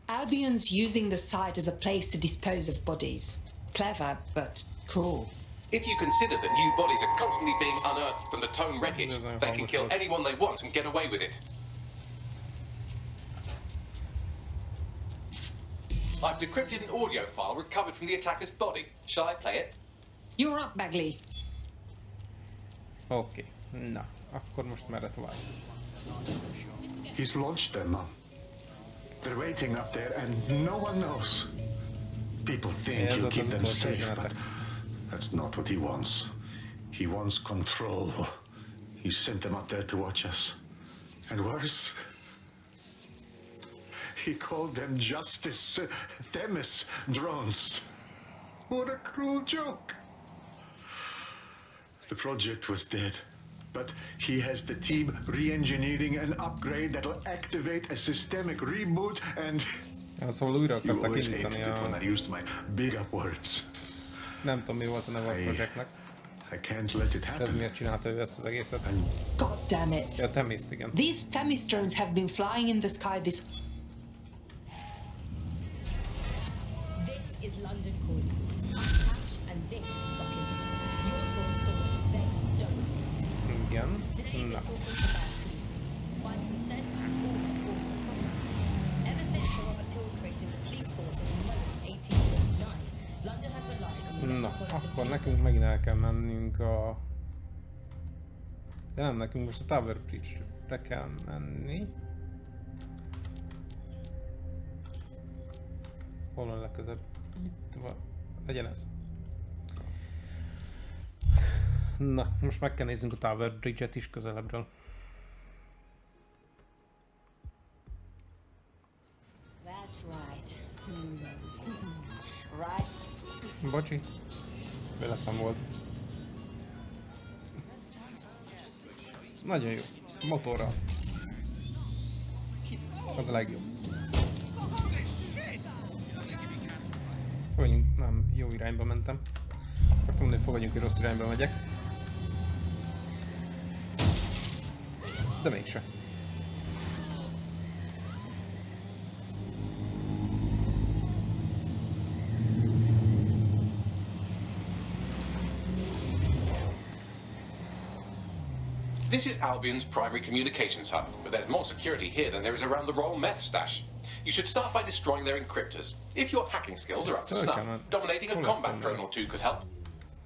Albion's using the site as a place to dispose of bodies. Clever, but cruel. If you consider that new bodies are constantly being unearthed from the Tone wreckage, they can kill anyone they want and get away with it. I've decrypted an audio file recovered from the attacker's body. Shall I play it? You're up, Bagley. Oké, na, akkor most merre tovább? He's launched them. They're waiting up there and no one knows. People think he'll keep them safe, but that's not what he wants. He wants control. He sent them up there to watch us. And worse, he called them Justice Themis drones. What a cruel joke. The project was dead, but he has the team re-engineering an upgrade that'll activate a systemic reboot and... Szóval újra You akartak always indítani hated it when I used my big up words. Nem tudom, mi volt a neve a projektnek. I can't let it happen. Ez miért csinálta ő ezt az egészet? God damn it. Ja, Themis, igen. These Themis drones have been flying in the sky this... This is London calling. I'm Tash and this is Buckingham. Your source for what they don't. Igen. Today we're Na. talking about policing. By consent or force for profit. Ever since Robert Peel created the police force in London in 1829, London has relied on the Na, akkor nekünk megint el kell mennünk a... De nem, nekünk most a Tower Bridge-re kell menni. Hol van legközelebb? Itt van. Legyen ez. Na, most meg kell néznünk a Tower Bridge-et is közelebbről. That's right. Right. Bocsi. Véletlen volt. Nagyon jó. Motorral. Az a legjobb. Vagyunk, nem, jó irányba mentem. Akartam mondani, hogy fogadjunk, hogy rossz irányba megyek. De mégse. This is Albion's primary communications hub, but there's more security here than there is around the Royal Meth Stash. You should start by destroying their encryptors. If your hacking skills are up to snuff, dominating a combat drone or two could help.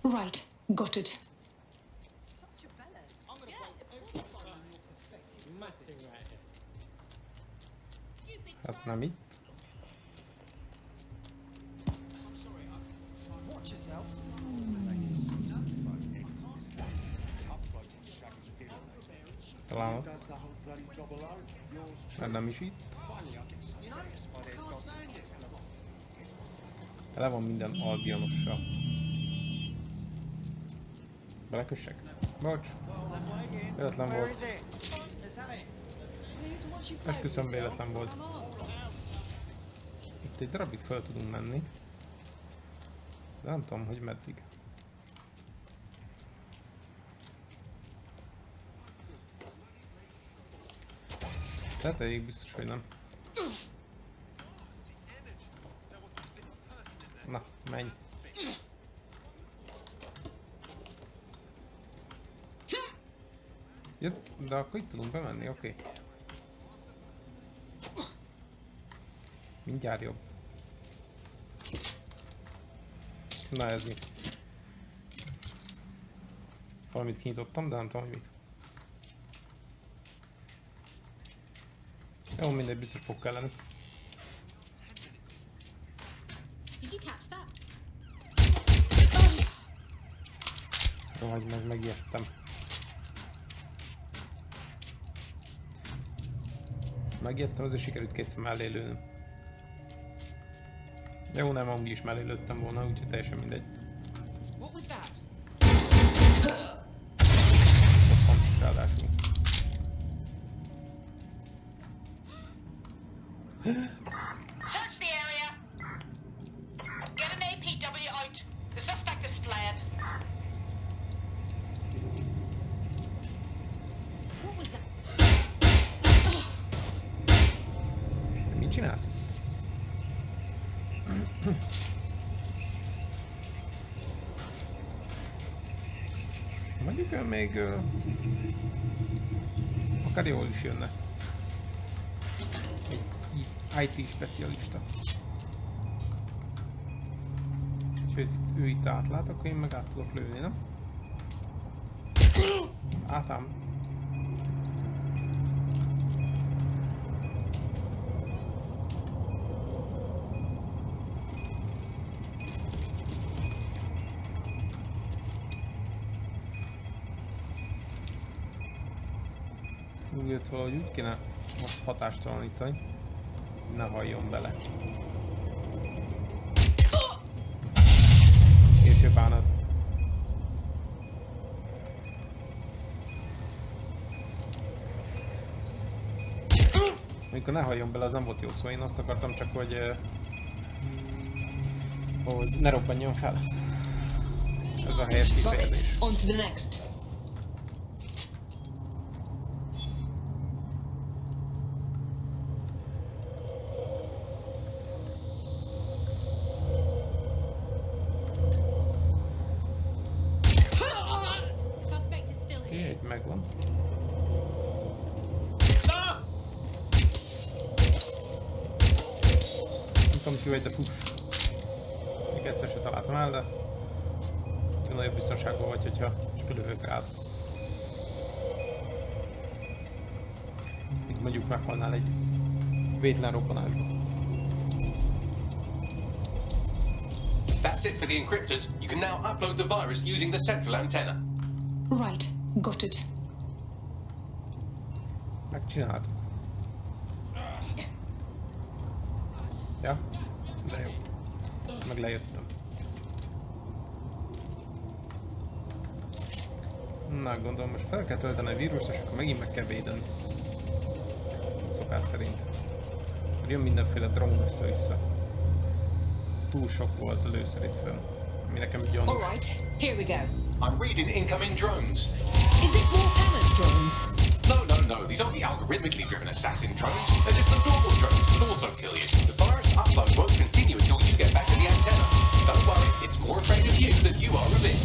Right, got it. Hát nem így. Találom. Mert nem is itt. Tele van minden albionossal. Belekössek? Bocs. Véletlen volt. Esküszöm, véletlen volt. Itt egy darabig fel tudunk menni. De nem tudom, hogy meddig. Tehát elég biztos, hogy nem. Na, menj. Ja, de akkor itt tudunk bemenni, oké. Mindjárt jobb. Na ez mi? Valamit kinyitottam, de nem tudom, hogy mit. Jó, mindegy, biztos fog kelleni. Did you catch that? Jó, hogy megijedtem. Megijedtem, azért sikerült kétszer mellé lőnöm. Jó, nem, amúgy is mellé lőttem volna, úgyhogy teljesen mindegy. What was that? Ott van is ráadásul. Search the area. Get an APW out. The suspect is fled. What was that? Mit csinálsz? Mondjuk ő még akár jól is jönne. Egy IT specialista. Úgyhogy ő itt átlát, akkor én meg át tudok lőni, nem? Átám. Úgy valahogy úgy kéne most hatástalanítani, ne halljon bele. Később bánod. Amikor ne halljon bele, az nem volt jó szó, én azt akartam csak, hogy ne robbanjon fel. Ez a helyes kifejezés. On to the next. Megvan. Nem tudom ki vagy, de fuss. Még egyszer se találtam el, de nagyobb biztonságban vagy, hogyha csak lövök rád. Itt mondjuk meghalnál egy vétlen robbanásba. That's it for the encryptors. You can now upload the virus using the central antenna. Right, got it. Megcsináltuk. Ja, de jó. Meg lejöttem. Na, gondolom, most fel kell tölteni a vírust, és akkor megint meg kell védeni. Szokás szerint. Jön mindenféle drón össze-vissza. Túl sok volt a lőszer itt fönn. ami nekem gyanús. All right, here we go. I'm reading incoming drones. Is it Warhammer's drones? No, these aren't the algorithmically driven assassin drones. They're just the normal drones that also kill you. The virus upload won't continue until you get back to the antenna. Don't worry, it's more afraid of you than you are of it.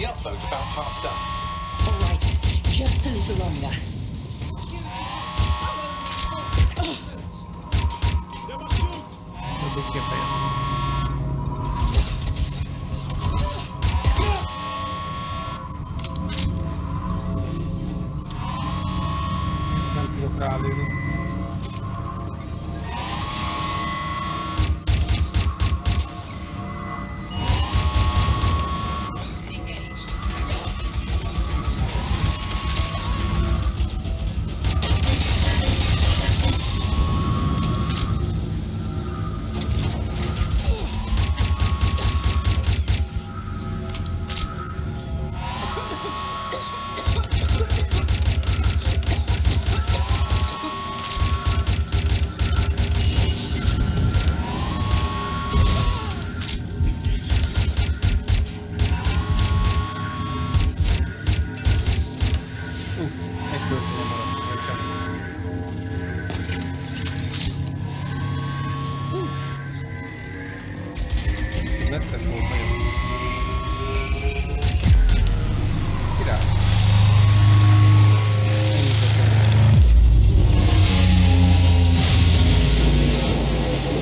The upload's about half done. All right, just a little longer. Nem tudok rálőni. Necces volt nagyon. Király.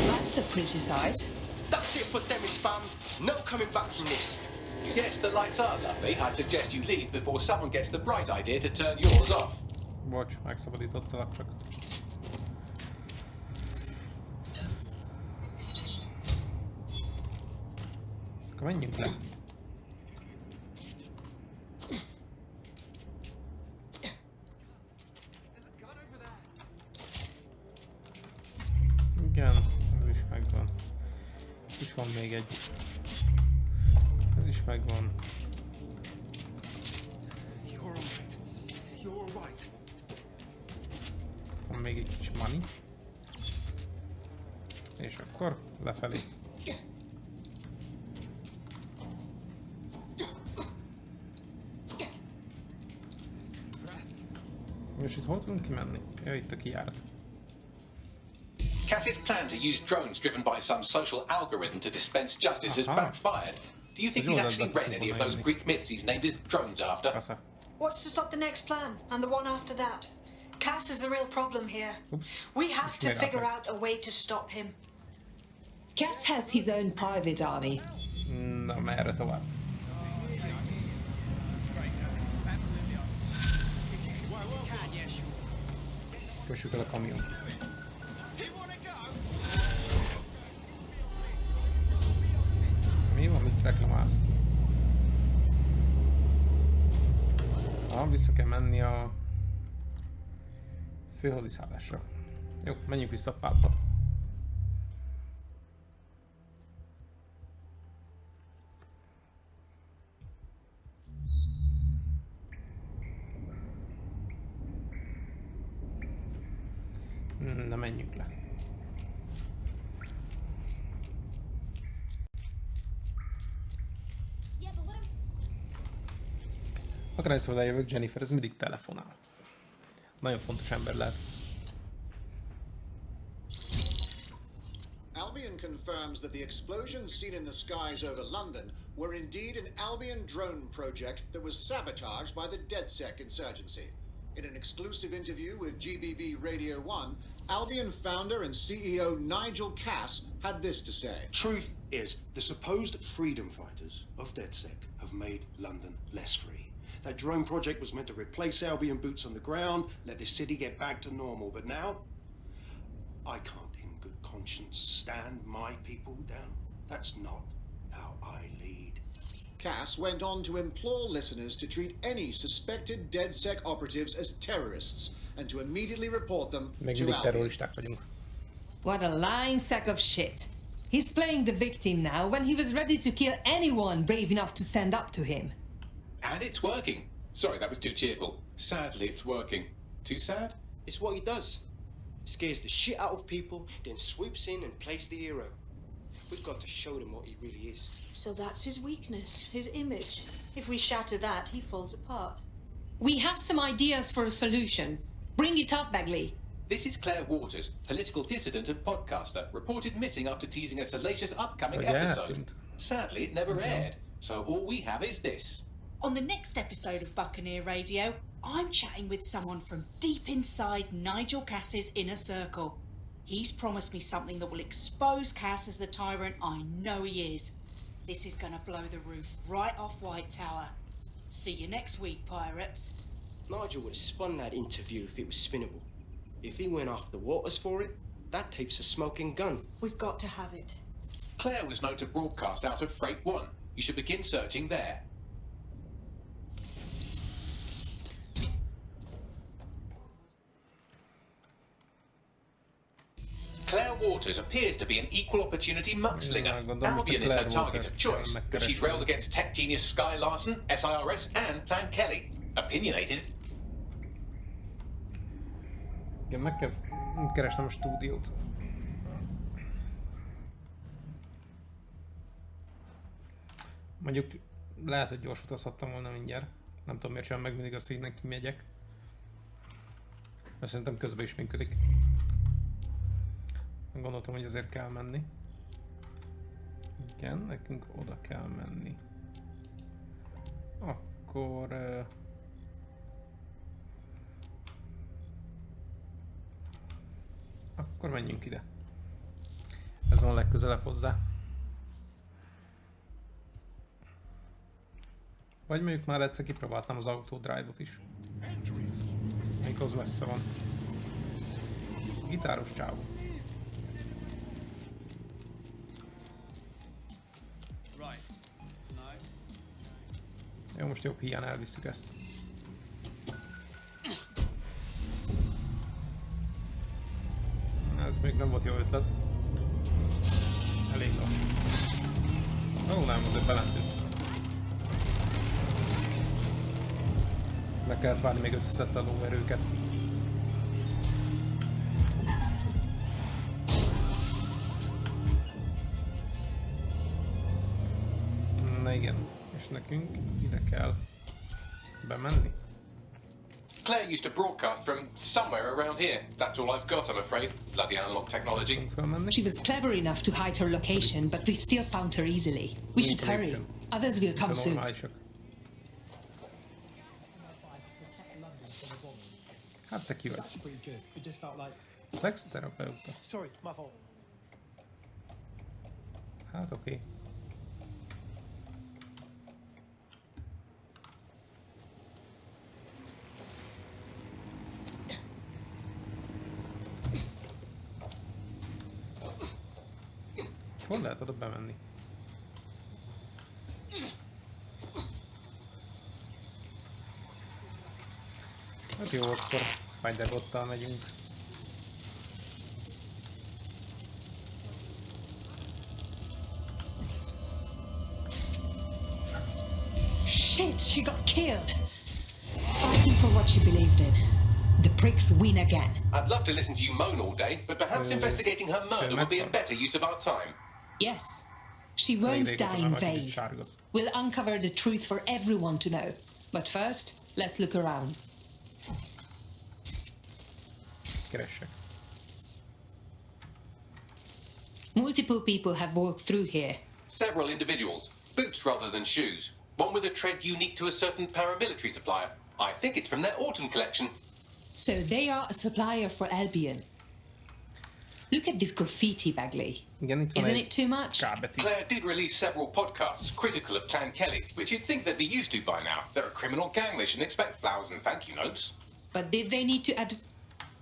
That's a pretty sight. That's it for Demis, fam. No coming back from this. Yes, the lights are lovely. I suggest you leave before someone gets the bright idea to turn yours off. Bocs, megszabadítottalak csak. Akkor menjünk le. Igen, ez is megvan. És van még egy. Ez is megvan. Van még egy kis money. És akkor lefelé. És itt hol tudunk kimenni? Ja, itt a kijárat. Cass's plan to use drones driven by some social algorithm to dispense justice has backfired. Do you think he's actually read any of those Greek myths he's named his drones after? What's to stop the next plan and the one after that? Cass is the real problem here. We have to figure out a way to stop him. Cass has his own private army. Na, merre tovább? Kössük el a kamiont. Mi van, mit reklamálsz? Vissza kell menni a főhadiszállásra. Jó, menjünk vissza a pubba. Na, menjünk le. Akárhányszor odájövök, Jennifer, ez mindig telefonál. Nagyon fontos ember lehet. Albion confirms that the explosions seen in the skies over London were indeed an Albion drone project that was sabotaged by the DedSec insurgency. In an exclusive interview with GBB Radio 1, Albion founder and CEO Nigel Cass had this to say. Truth is, the supposed freedom fighters of DedSec have made London less free. That drone project was meant to replace Albion boots on the ground, let the city get back to normal, but now I can't in good conscience stand my people down. That's not how I lead. Cass went on to implore listeners to treat any suspected DedSec operatives as terrorists and to immediately report them Még to mindig Albion. terroristák vagyunk. What a lying sack of shit. He's playing the victim now when he was ready to kill anyone brave enough to stand up to him. And it's working. Sorry, that was too cheerful. Sadly, it's working. Too sad? It's what he does. Scares the shit out of people, then swoops in and plays the hero. We've got to show them what he really is. So that's his weakness, his image. If we shatter that, he falls apart. We have some ideas for a solution. Bring it up, Bagley. This is Claire Waters, political dissident and podcaster, reported missing after teasing a salacious upcoming episode. Sadly, it never aired, so all we have is this. On the next episode of Buccaneer Radio, I'm chatting with someone from deep inside Nigel Cass's inner circle. He's promised me something that will expose Cass as the tyrant I know he is. This is gonna blow the roof right off White Tower. See you next week, pirates. Nigel would have spun that interview if it was spinnable. If he went after Waters for it, that tape's a smoking gun. We've got to have it. Claire was known to broadcast out of Freight 1. You should begin searching there. Claire Waters appears to be an equal opportunity muckslinger. Albion is her target of choice, but she's railed against tech genius Sky Larson, SIRS, and Plan Kelly. Opinionated. Igen, meg kell keresnem a stúdiót. Mondjuk lehet, hogy gyors utazhattam volna mindjárt. Nem tudom, miért sem meg mindig azt, hogy innen kimegyek. Mert szerintem közben is működik. Gondoltam, hogy azért kell menni. Igen, nekünk oda kell menni. Akkor... Akkor menjünk ide. Ez van legközelebb hozzá. Vagy mondjuk már egyszer kipróbáltam az autodrive-ot is. Még az messze van. Gitáros csávó. Jó, most jobb hiány elviszük ezt. Hát még nem volt jó ötlet. Elég lassú. Ó, nem, azért belendült. Le kell várni, még összeszedte a lóerőket. Na igen, és nekünk ide kell bemenni. Claire used to broadcast from somewhere around here. That's all I've got, I'm afraid. Bloody analog technology. She was clever enough to hide her location, but we still found her easily. We should hurry. Others will come soon. Hát te ki vagy? Szexterapeuta. Sorry, my fault. Hát oké. Hol lehet oda bemenni? Hát jó, akkor Spider-Bottal megyünk. Shit, she got killed! Fighting for what she believed in. The pricks win again. I'd love to listen to you moan all day, but perhaps investigating her murder would be a better use of our time. Yes. She won't die in vain. We'll uncover the truth for everyone to know. But first, let's look around. Keressek. Multiple people have walked through here. Several individuals. Boots rather than shoes. One with a tread unique to a certain paramilitary supplier. I think it's from their autumn collection. So they are a supplier for Albion. Look at this graffiti, Bagley. Isn't it too much? Claire did release several podcasts critical of Clan Kelly, which you'd think they'd be used to by now. They're a criminal gang, they shouldn't expect flowers and thank you notes. But did they need to add...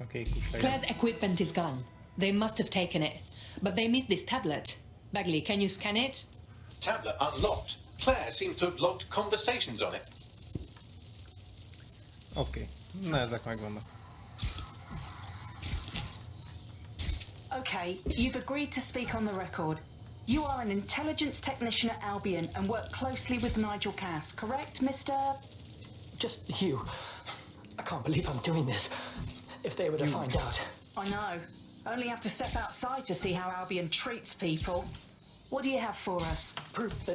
Okay, Claire's equipment is gone. They must have taken it. But they missed this tablet. Bagley, can you scan it? Tablet unlocked. Claire seems to have logged conversations on it. Okay, na ezek megvannak. Okay, you've agreed to speak on the record. You are an intelligence technician at Albion and work closely with Nigel Cass, correct, Mr... Just you. I can't believe I'm doing this. If they were to find out. I know. Only have to step outside to see how Albion treats people. What do you have for us? Proof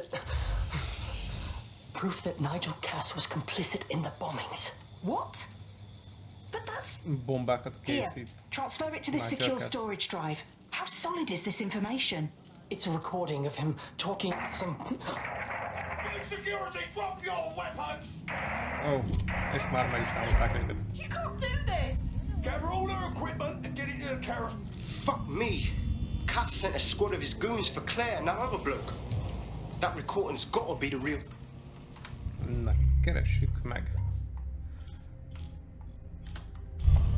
that Nigel Cass was complicit in the bombings. What? But that's... Bombákat Here, készít. transfer it to this Nigel secure Cass. storage drive. How solid is this information? It's a recording of him talking some... Security, drop your weapons! Oh, és már meg is támadták őket. You can't do this! Gather all their equipment and get it to the carriage. Fuck me. Cat sent a squad of his goons for Claire and that other bloke. That recording's gotta be the real... Na, keressük meg.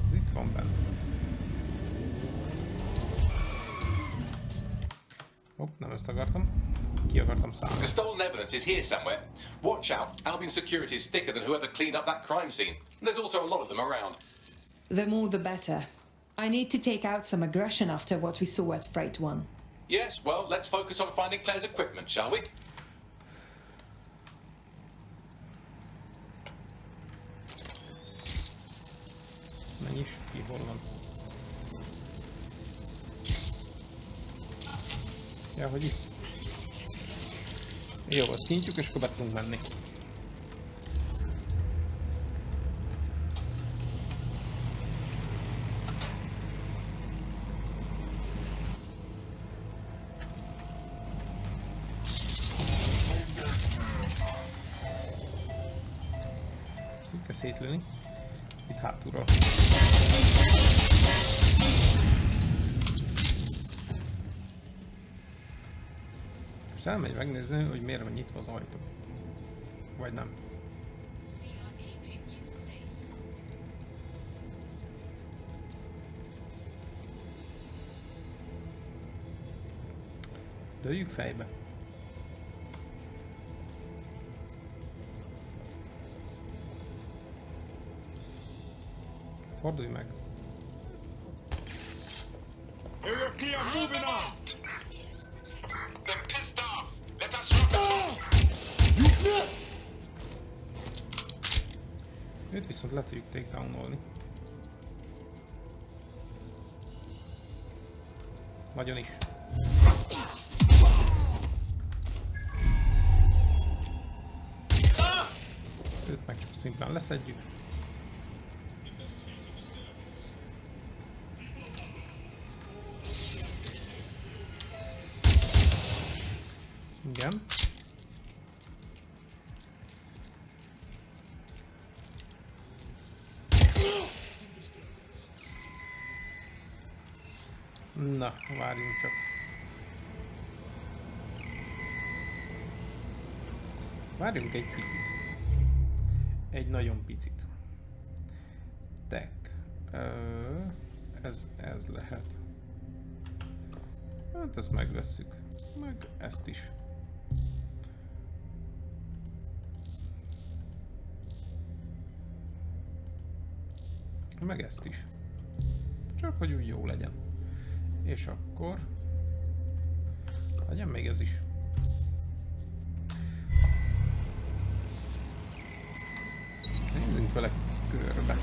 Ez itt van benne. Hopp, nem ezt akartam. Ki akartam számolni. The stolen evidence is here somewhere. Watch out, Albion security is thicker than whoever cleaned up that crime scene. There's also a lot of them around. The more the better. I need to take out some aggression after what we saw at Freight 1. Yes, well, let's focus on finding Claire's equipment, shall we? Menj is, ki hol van. Ja, hogy itt. Jó, azt kinyitjuk, és akkor be tudunk menni. Szűkkel szétlőni. Itt hátulról. Most elmegy megnézni, hogy miért van nyitva az ajtó. Vagy nem. Lőjük fejbe. Fordulj meg. Area clear, moving on! They're pissed off. Let us rock Őt viszont le tudjuk takedownolni. Nagyon is. Őt meg csak szimplán leszedjük. Igen. Na, várjunk csak. Várjunk egy picit. Egy nagyon picit. Tek. Ez lehet. Hát ezt megvesszük. Meg ezt is. Meg ezt is. Csak hogy úgy jó legyen. És akkor... legyen még ez is. Nézzünk vele körbe.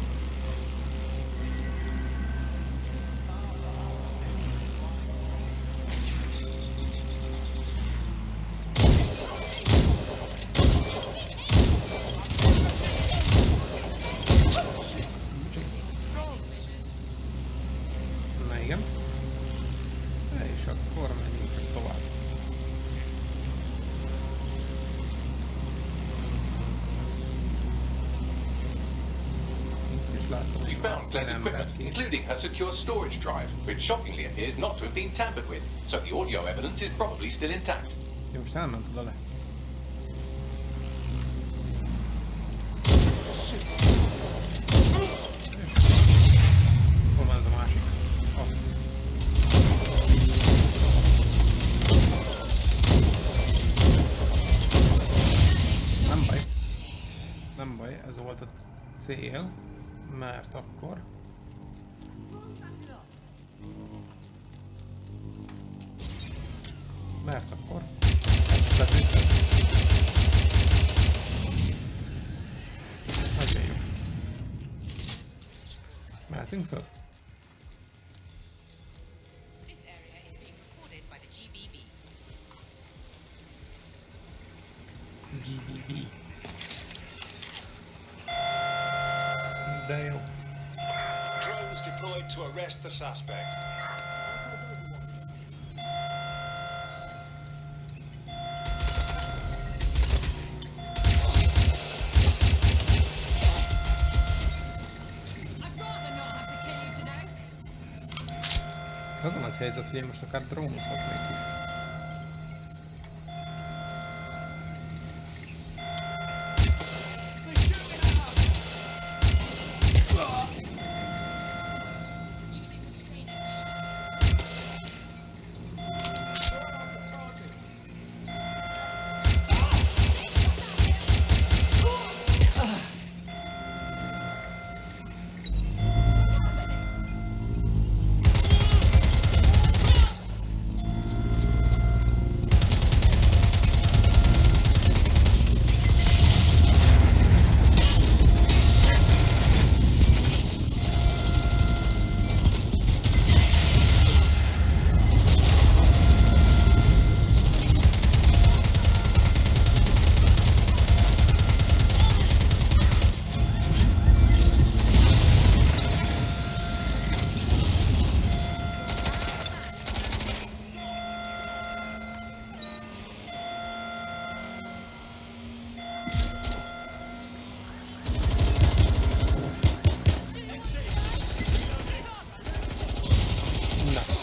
Na igen. És akkor menjünk. látom. You found Claire's equipment, including her secure storage drive, which shockingly appears not to have been tampered with, so the audio evidence is probably still intact. Jó, most elment oda le. Hol van ez a másik? Nem baj. Nem baj, ez volt a cél, mert akkor... ezt letűzök. Nagyon jó. Mehetünk föl? GBB. De jó. Drones deployed to arrest the suspect. Az a nagy helyzet, hogy én most akár drónozhatnék is.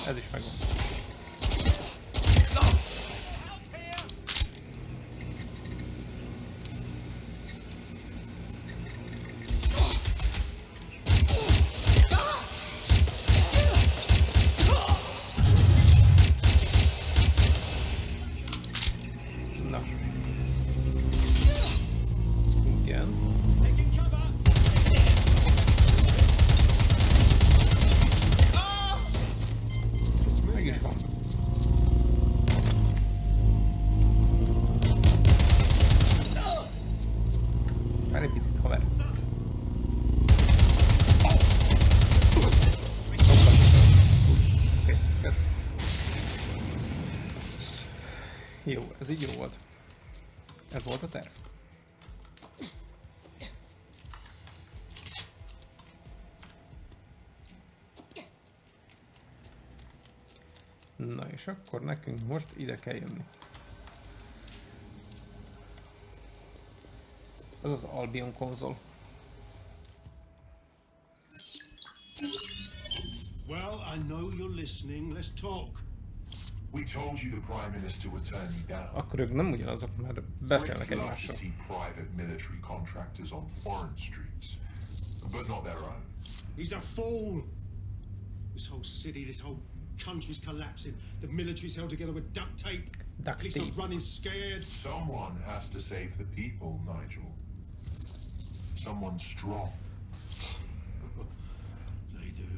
Ez is megvan. Na. Igen. Meg is van. Várj egy picit, haver. Oké, kösz. Jó, ez így jó volt. Ez volt a terv. Na és akkor nekünk most ide kell jönni. Ez az Albion konzol. Well, I know you're listening. Let's talk. We told you the Prime Minister would turn you down. Akkor ők nem ugyanazok, mert beszélnek egymással. See private military contractors on foreign streets, but not their own. He's a fool. This whole city, this whole country's collapsing. The military's held together with duct tape. Police are running scared. Someone has to save the people, Nigel. Someone strong. They do.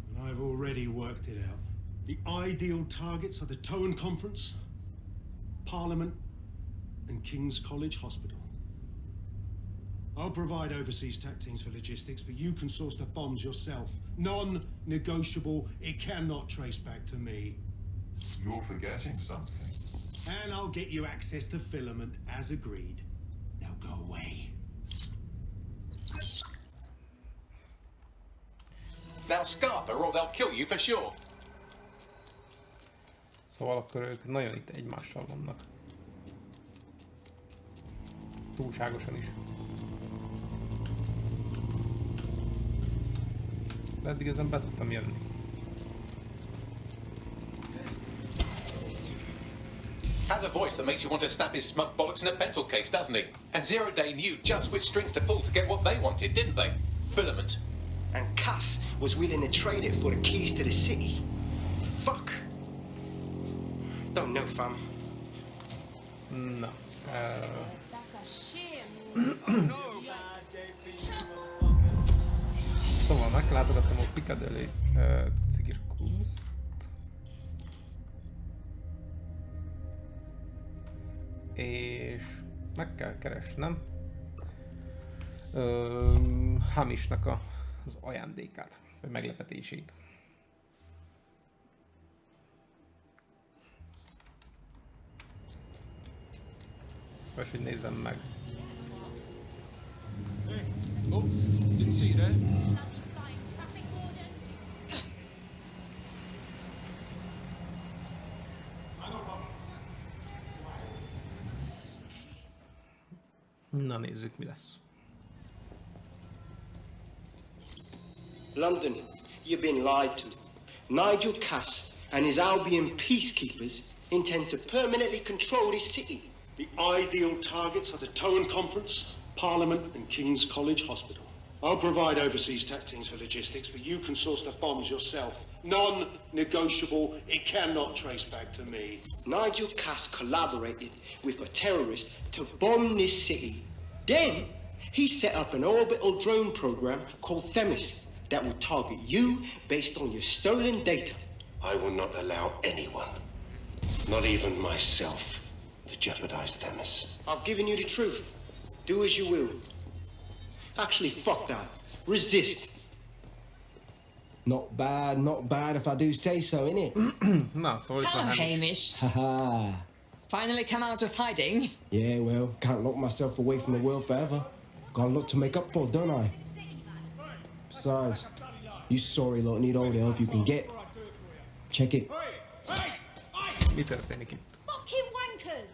And I've already worked it out. The ideal targets are the Towan Conference, Parliament, and King's College Hospital. I'll provide overseas tech teams for logistics, but you can source the bombs yourself. Non-negotiable. It cannot trace back to me. You're forgetting something. And I'll get you access to filament, as agreed. Now go away. Now scarper or they'll kill you for sure. Szóval akkor ők nagyon itt egymással vannak. Túlságosan is. De eddig ezen be tudtam jönni. Has a voice that makes you want to snap his smug bollocks in a pencil case, doesn't he? And Zero Day knew just which strings to pull to get what they wanted, didn't they? Filament. And Cass was willing to trade it for the keys to the city. Fuck. Don't know, fam. No. That's a shame. Szóval meglátogattam a Piccadilly cirkuszt. És meg kell keresnem Hamishnak az ajándékát, vagy meglepetését. Most, hogy nézzem meg. Oh, didn't see you there. Na nézzük, mi lesz. London, you've been lied to. Nigel Cass and his Albion peacekeepers intend to permanently control this city. The ideal targets are the Towan Conference, Parliament and King's College Hospital. I'll provide overseas tactics for logistics, but you can source the bombs yourself. Non-negotiable, it cannot trace back to me. Nigel Cass collaborated with a terrorist to bomb this city. Then, he set up an orbital drone program called Themis that will target you based on your stolen data. I will not allow anyone, not even myself, to jeopardize Themis. I've given you the truth. Do as you will. Actually, fuck that. Resist. Not bad if I do say so, innit? No, sorry for Hello, Hamish. Haha. Finally come out of hiding. Yeah, well, can't lock myself away from the world forever. Got a lot to make up for, don't I? Besides, you sorry lot need all the help you can get. Check it. Mi történik itt? Fucking wankers!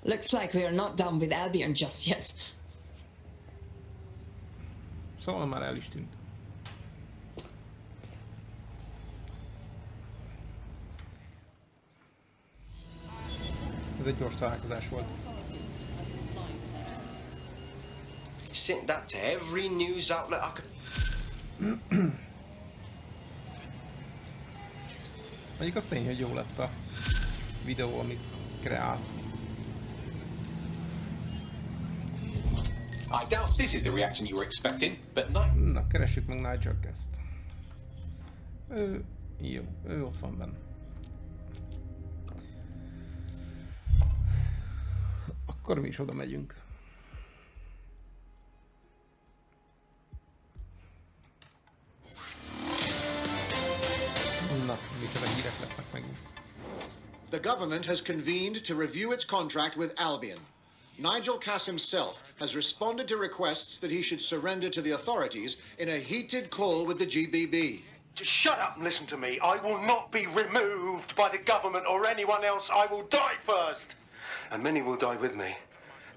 Looks like we are not done with Albion just yet. Szóval már el is tűnt. Ez egy gyors találkozás volt. Sent that to every news outlet I could. Mondjuk az tény, hogy jó lett a videó, amit kreált. I doubt this is the reaction you were expecting, but Na, keressük meg Nigel Cass-t. Jó, ő ott van benne. Akkor mi is oda megyünk. Na, micsoda hírek lesznek megint. The government has convened to review its contract with Albion. Nigel Cass himself has responded to requests that he should surrender to the authorities in a heated call with the GBB. Just shut up and listen to me. I will not be removed by the government or anyone else. I will die first. And many will die with me.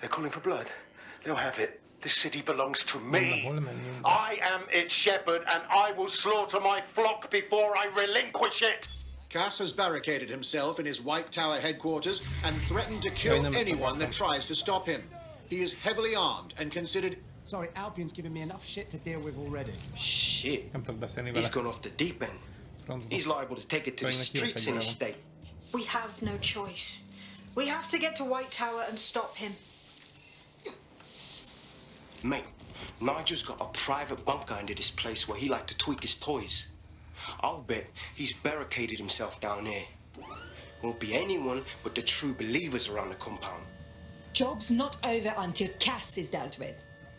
They're calling for blood. They'll have it. This city belongs to me. I am its shepherd and I will slaughter my flock before I relinquish it. Cass has barricaded himself in his White Tower headquarters and threatened to kill anyone that tries to stop him. He is heavily armed and considered... Sorry, Albion's given me enough shit to deal with already. Shit. He's gone off the deep end. He's liable to take it to the streets in his state. We have no choice. We have to get to White Tower and stop him. Mate, Nigel's got a private bunker under this place where he liked to tweak his toys. I'll bet he's barricaded himself down here. Won't be anyone but the true believers around the compound. Job's not over until Cass is dealt with.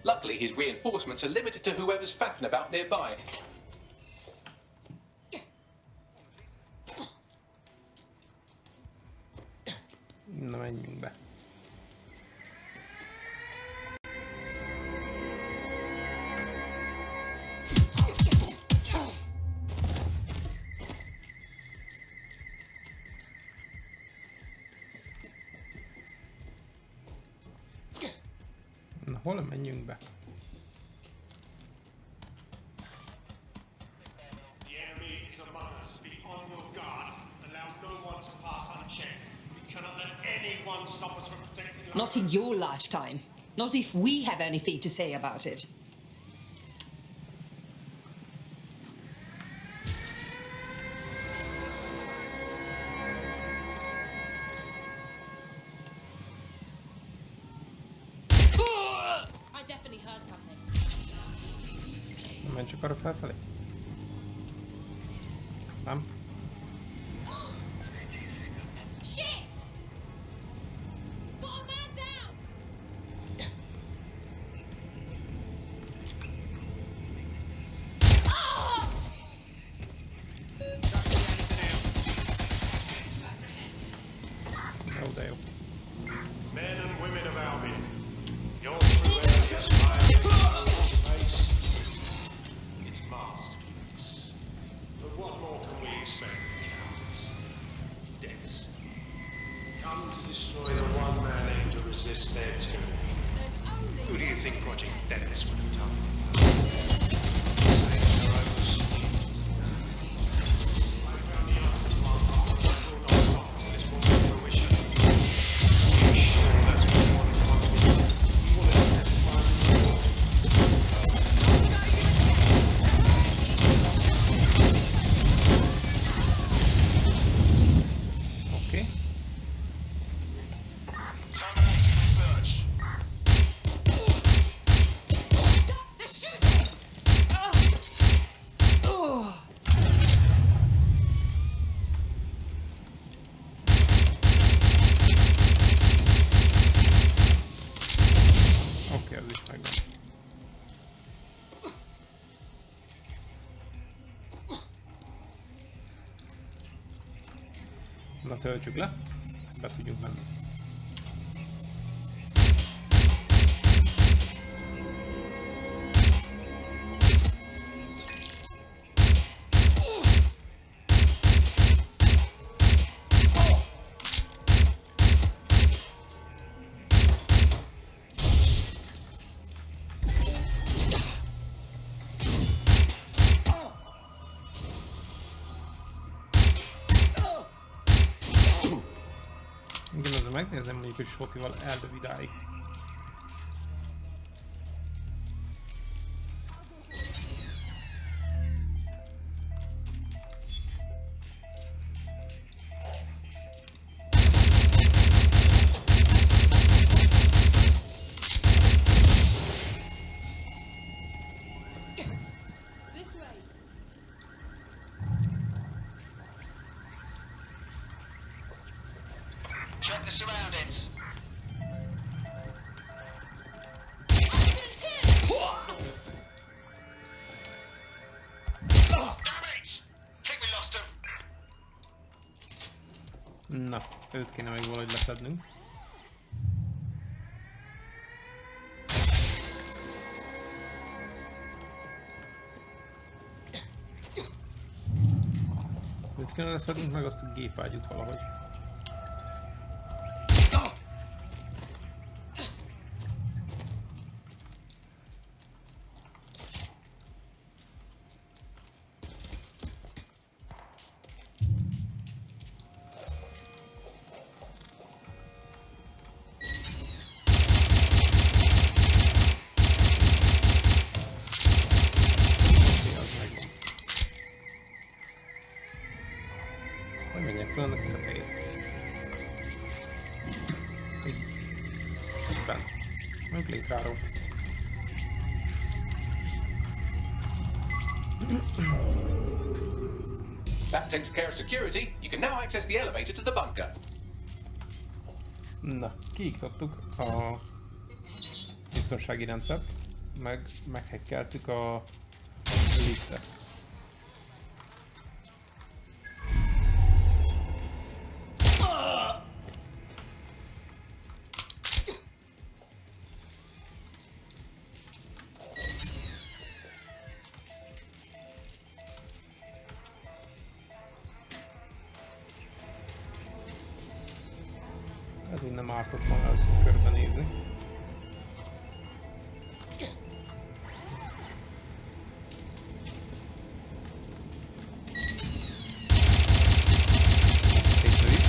luckily his reinforcements are limited to whoever's faffing about nearby. Na, menjünk be. Na, hol menjünk be? Not in your lifetime. Not if we have anything to say about it. I definitely heard something. Nem csak arra felfelé? Nem? Shit! Got a man down! Ah! Jó, de jó. Men and women of Albion, your true enemy is smiling face. It's masterpiece. But what more can we expect of cowards? Deaths. Come to destroy the one man aim to resist their tyranny. Who do you think Project Themis would have targeted? Saving their own skin. I found the answer to our problem. I will not stop until it's brought to fruition. Are you sure that's what you want to accomplish? You will intensify the war. Oké. They're shooting! Oké, az is megvan. Na, töltsük le. Be tudjunk menni. Igen, azért megnézem mondjuk, hogy Sotival eldöv idáig. This way. Check the surroundings. Damage! Think we lost him. Na, őt kéne még valahogy leszednünk. Őt kéne leszednünk, meg azt a gépágyút valahogy. Hogy menjek fel annak a tetejére? Így. Bent. Mondjuk létráról. That takes care of security. You can now access the elevator to the bunker. Na, kiiktattuk a biztonsági rendszert, meg meghekkeltük a liftet. Ez úgy nem ártott volna az körbenézni. Szétlőjük.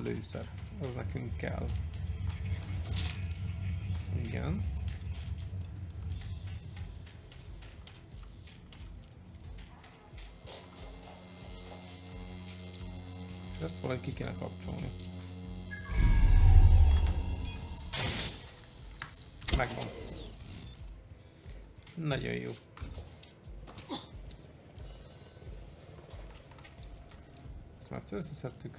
van lőszer. Az nekünk kell. Igen. És ezt valahogy ki kéne kapcsolni. Megvan. Nagyon jó. Ezt már összeszedtük.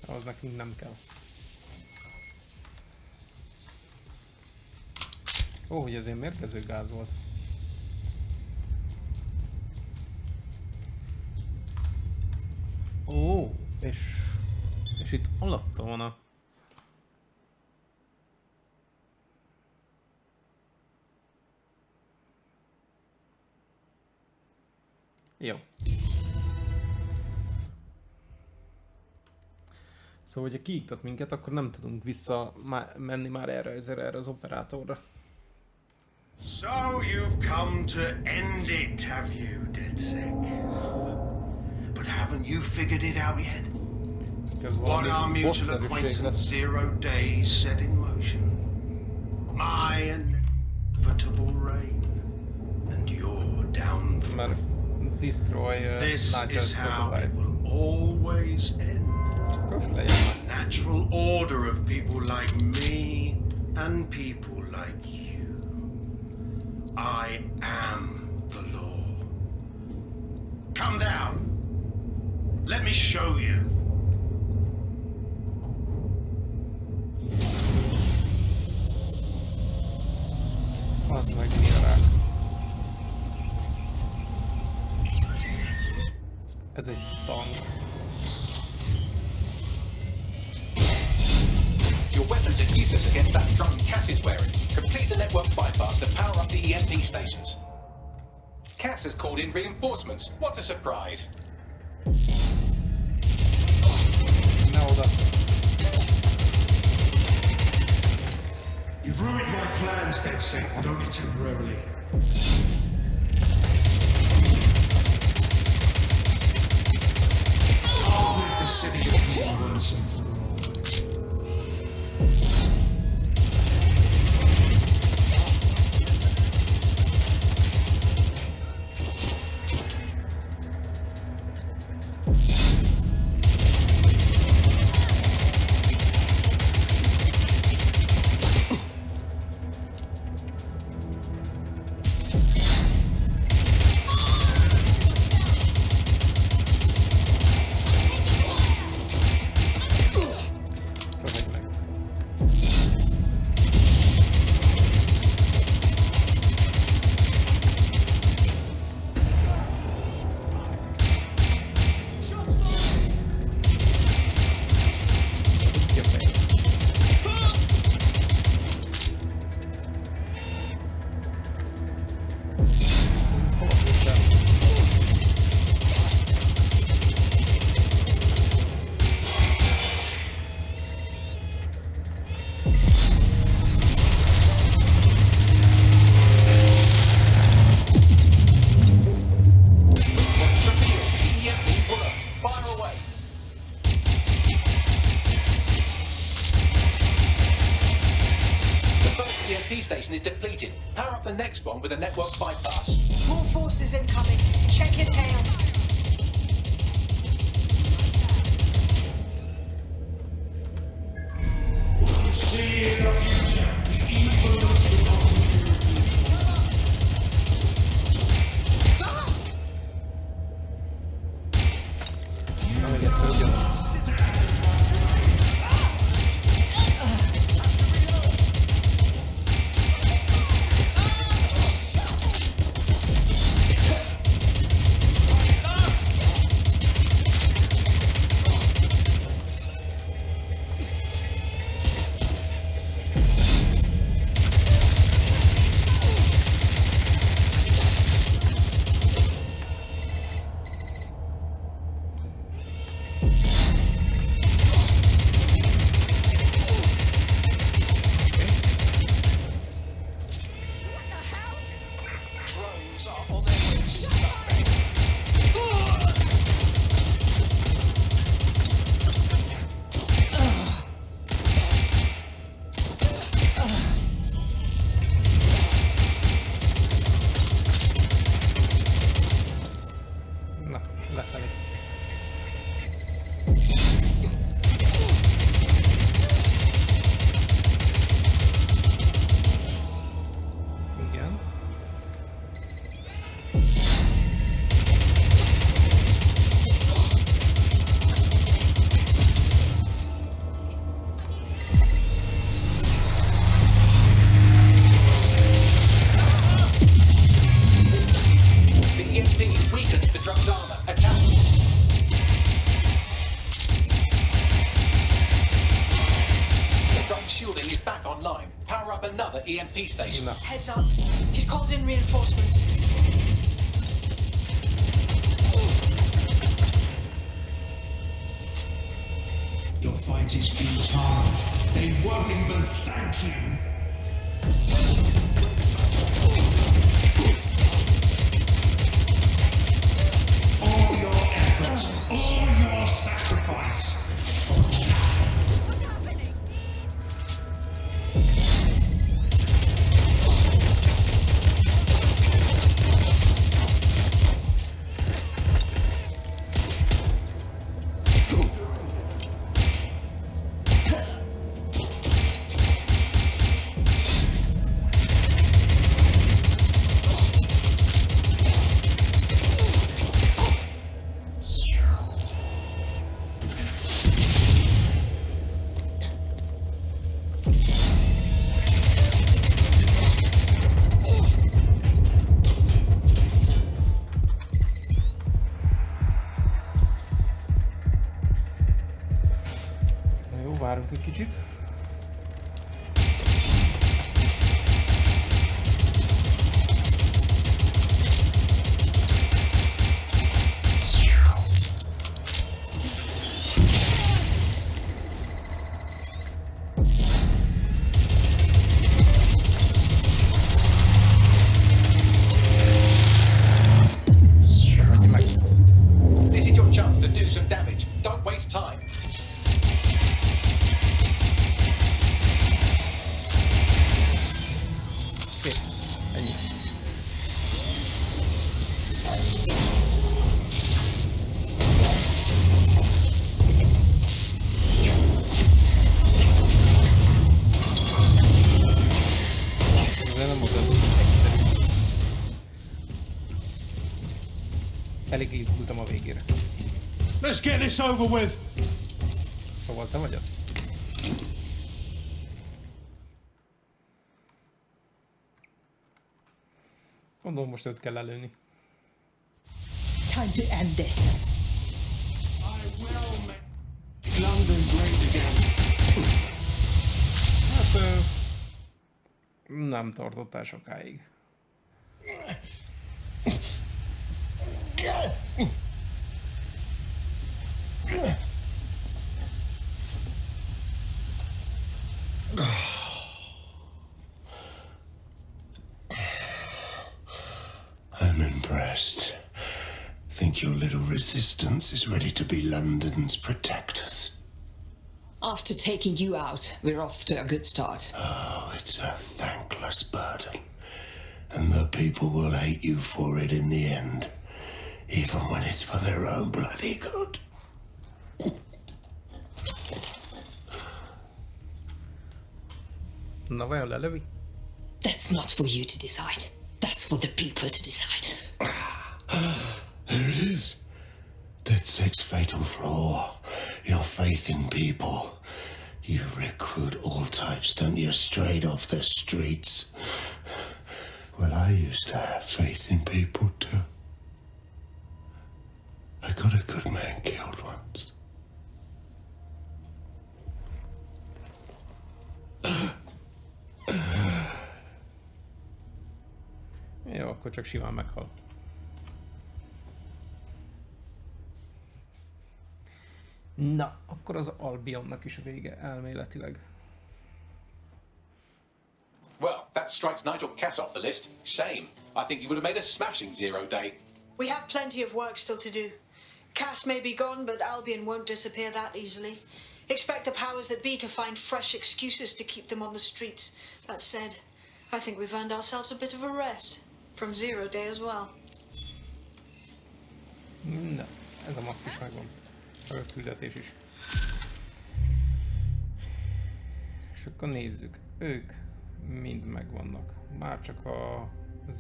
Az nekünk nem kell. Ó, hogy ezért mérgező gáz volt. Ó, és itt alatta van a... Jó. Szóval, hogyha kiiktat minket, akkor nem tudunk menni már erre az operátorra. So you've come to end it, have you, DedSec? But haven't you figured it out yet? What our mutual acquaintance 0 days set in motion? My inevitable reign and your downfall. This is how it will always end. A natural order of people like me and people like you. I am the law. Come down. Let me show you. Az meg mi a rák? Ez egy tank. Your weapons are useless against that drum Cass is wearing. Complete the network bypass to power up the EMP stations. Cass has called in reinforcements. What a surprise. Ne oda. You've ruined my plans, DedSec, but only temporarily. I'll rid the city of you once and for all. Station is depleted. Power up the next one with a network bypass. More forces incoming. Check your tail. See the future, the evolution of EMP station. Heads up. He's called in reinforcements. Your fight is futile. They won't even thank you. All your efforts, all your sacrifice. Várunk egy kicsit. This is your chance to do some damage. Don't waste time. Elég izgultam a végére. Let's get this over with. Szóval te vagy az? Gondolom most őt kell előni. Time to end this. London great again. Hát nem tartott el sokáig. I'm impressed. Think your little resistance is ready to be London's protectors? After taking you out, we're off to a good start. Oh, it's a thankless burden. And the people will hate you for it in the end. Even when it's for their own bloody good. Na vajon lelövi? That's not for you to decide. That's for the people to decide. There it is. DedSec's fatal flaw. Your faith in people. You recruit all types, don't you, straight off the streets. Well, I used to have faith in people too. I got a good man killed once. Jó, akkor csak simán meghal. Na, akkor az Albionnak is vége elméletileg. Well, that strikes Nigel Cass off the list. Shame. I think he would have made a smashing 0 day. We have plenty of work still to do. Cass may be gone, but Albion won't disappear that easily. Expect the powers that be to find fresh excuses to keep them on the streets. That said, I think we've earned ourselves a bit of a rest. From 0 day as well. Na, ez a maszk is megvan. A küldetés is. És akkor nézzük. Ők mind megvannak. Már csak a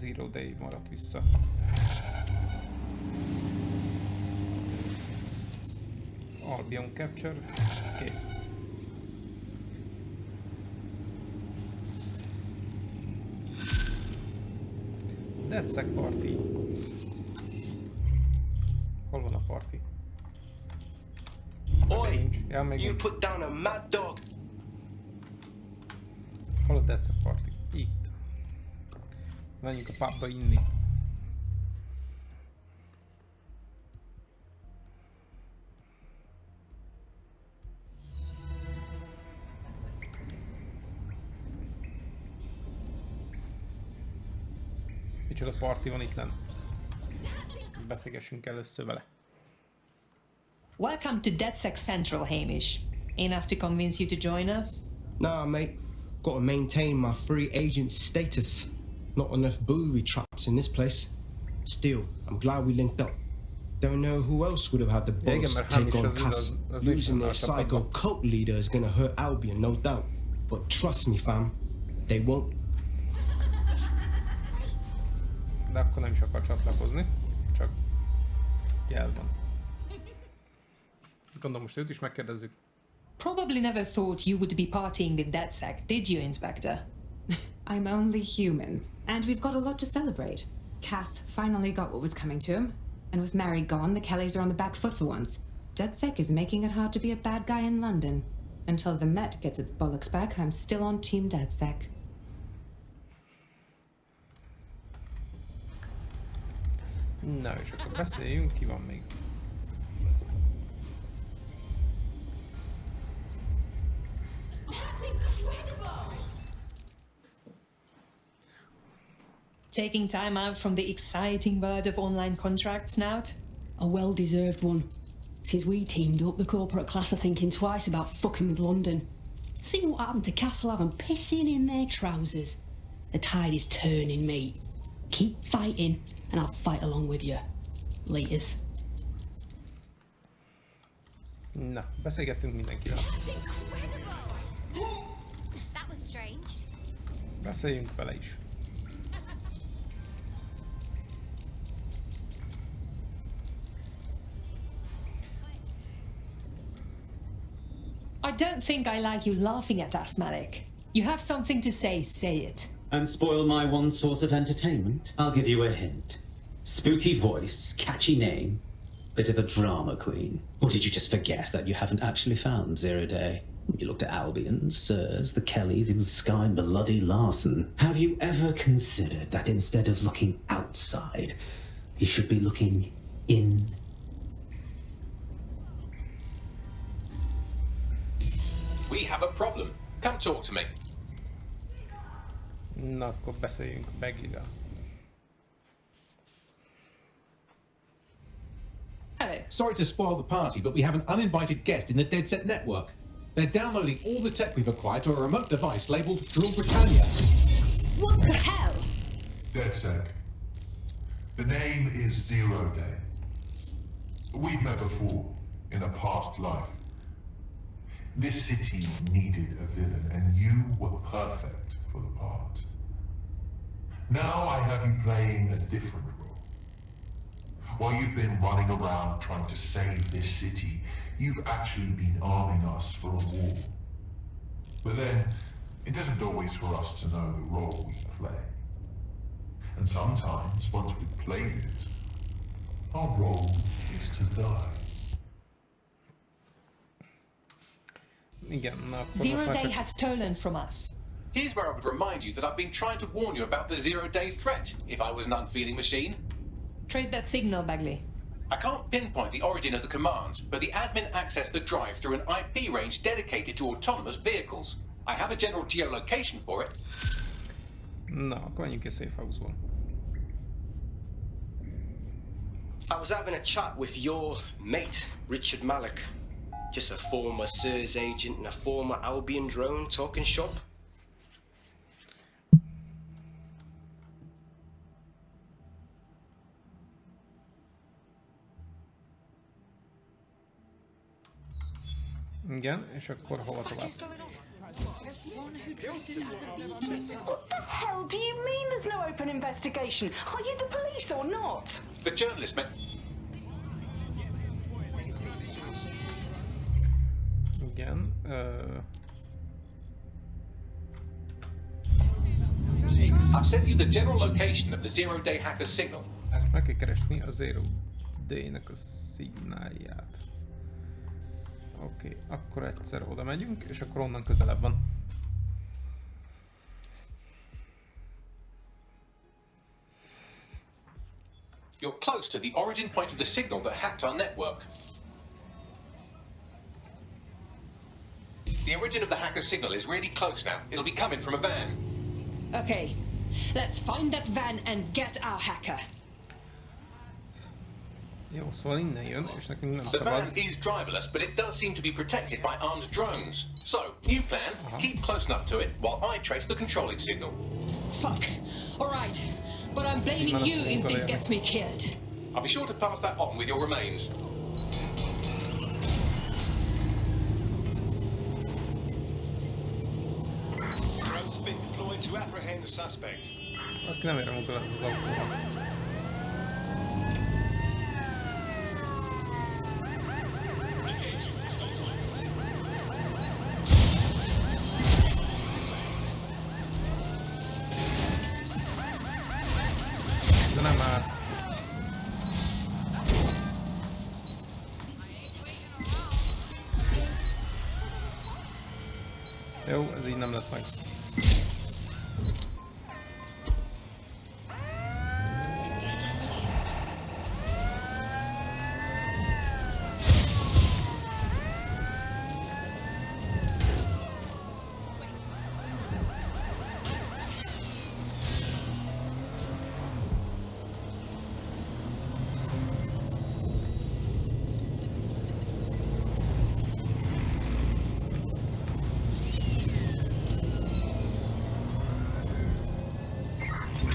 0 day maradt vissza. Albion Capture. Kész. DedSec Party. Hol van a party? Oi! You put down a mad dog. Hol a DedSec Party? Itt. Menjünk a pubba inni. Micsoda parti van itt lenn. Beszélgessünk először vele. Welcome to DedSec Central, Hamish. Enough to convince you to join us? Nah, mate. Gotta maintain my free agent status. Not enough booby traps in this place. Still, I'm glad we linked up. Don't know who else would have had the balls to take on Cass. Losing their psycho cult leader is gonna hurt Albion, no doubt. But trust me, fam, they won't. De akkor nem is akar csatlakozni, csak jel van. Gondolom most őt is megkérdezzük. Probably never thought you would be partying with DedSec, did you, Inspector? I'm only human, and we've got a lot to celebrate. Cass finally got what was coming to him, and with Mary gone, the Kellys are on the back foot for once. DedSec is making it hard to be a bad guy in London. Until the Met gets its bollocks back, I'm still on Team DedSec. Na, és akkor beszéljünk, ki van még. Taking time out from the exciting world of online contracts, Snout? A well-deserved one. Since we teamed up, the corporate class are thinking twice about fucking with London. See what happened to Castlehaven pissing in their trousers. The tide is turning, mate. Keep fighting, and I'll fight along with you. Laters. Na, beszélgettünk mindenkivel. That was strange. Beszéljünk vele is. I don't think I like you laughing at us, Malik. You have something to say it. And spoil my one source of entertainment? I'll give you a hint. Spooky voice, catchy name, bit of a drama queen. Or did you just forget that you haven't actually found Zero Day? You looked at Albion, Sirs, the Kellys, even Sky Bloody Larson. Have you ever considered that instead of looking outside, you should be looking in? We have a problem. Come talk to me. Na, akkor beszéljünk Beggy-vel. Hello. Sorry to spoil the party, but we have an uninvited guest in the DedSec network. They're downloading all the tech we've acquired to a remote device labeled Drill Britannia. What the hell? DedSec. The name is Zero Day. We've met before, in a past life. This city needed a villain, and you were perfect for the part. Now I have you playing a different role. While you've been running around trying to save this city, you've actually been arming us for a war. But then, it isn't always for us to know the role we play. And sometimes, once we've played it, our role is to die. Igen, na, Zero Day has stolen from us. Here's where I would remind you that I've been trying to warn you about the zero-day threat, if I was an unfeeling machine. Trace that signal, Bagley. I can't pinpoint the origin of the commands, but the admin accessed the drive through an IP range dedicated to autonomous vehicles. I have a general geolocation for it. Na, akkor menjünk ki a safe house-ból. I was having a chat with your mate, Richard Malik. Just a former SIRS agent and a former Albion drone talking shop. Igen, és akkor hova tovább? What the hell do you mean there's no open investigation? Are you the police or not? The journalist meant... Igen, I've sent you the general location of the zero-day hacker signal. ezt meg kell keresni a Zero Day-nek a szignálját. Oké, akkor egyszer oda megyünk, és akkor onnan közelebb van. You're close to the origin point of the signal that hacked our network. The origin of the hacker's signal is really close now. It'll be coming from a van. Okay, let's find that van and get our hacker. Jó, szóval innen jön, és nekünk nem The szabad. van is driverless, but it does seem to be protected by armed drones. So, new plan, keep close enough to it while I trace the controlling signal. Fuck. Alright, but I'm blaming you if this gets me killed. I'll be sure to pass that on with your remains. Drones have been deployed to apprehend the suspect. Azt ki nem érem utol ez az autóval. De nem már. Jó, ez így nem lesz meg.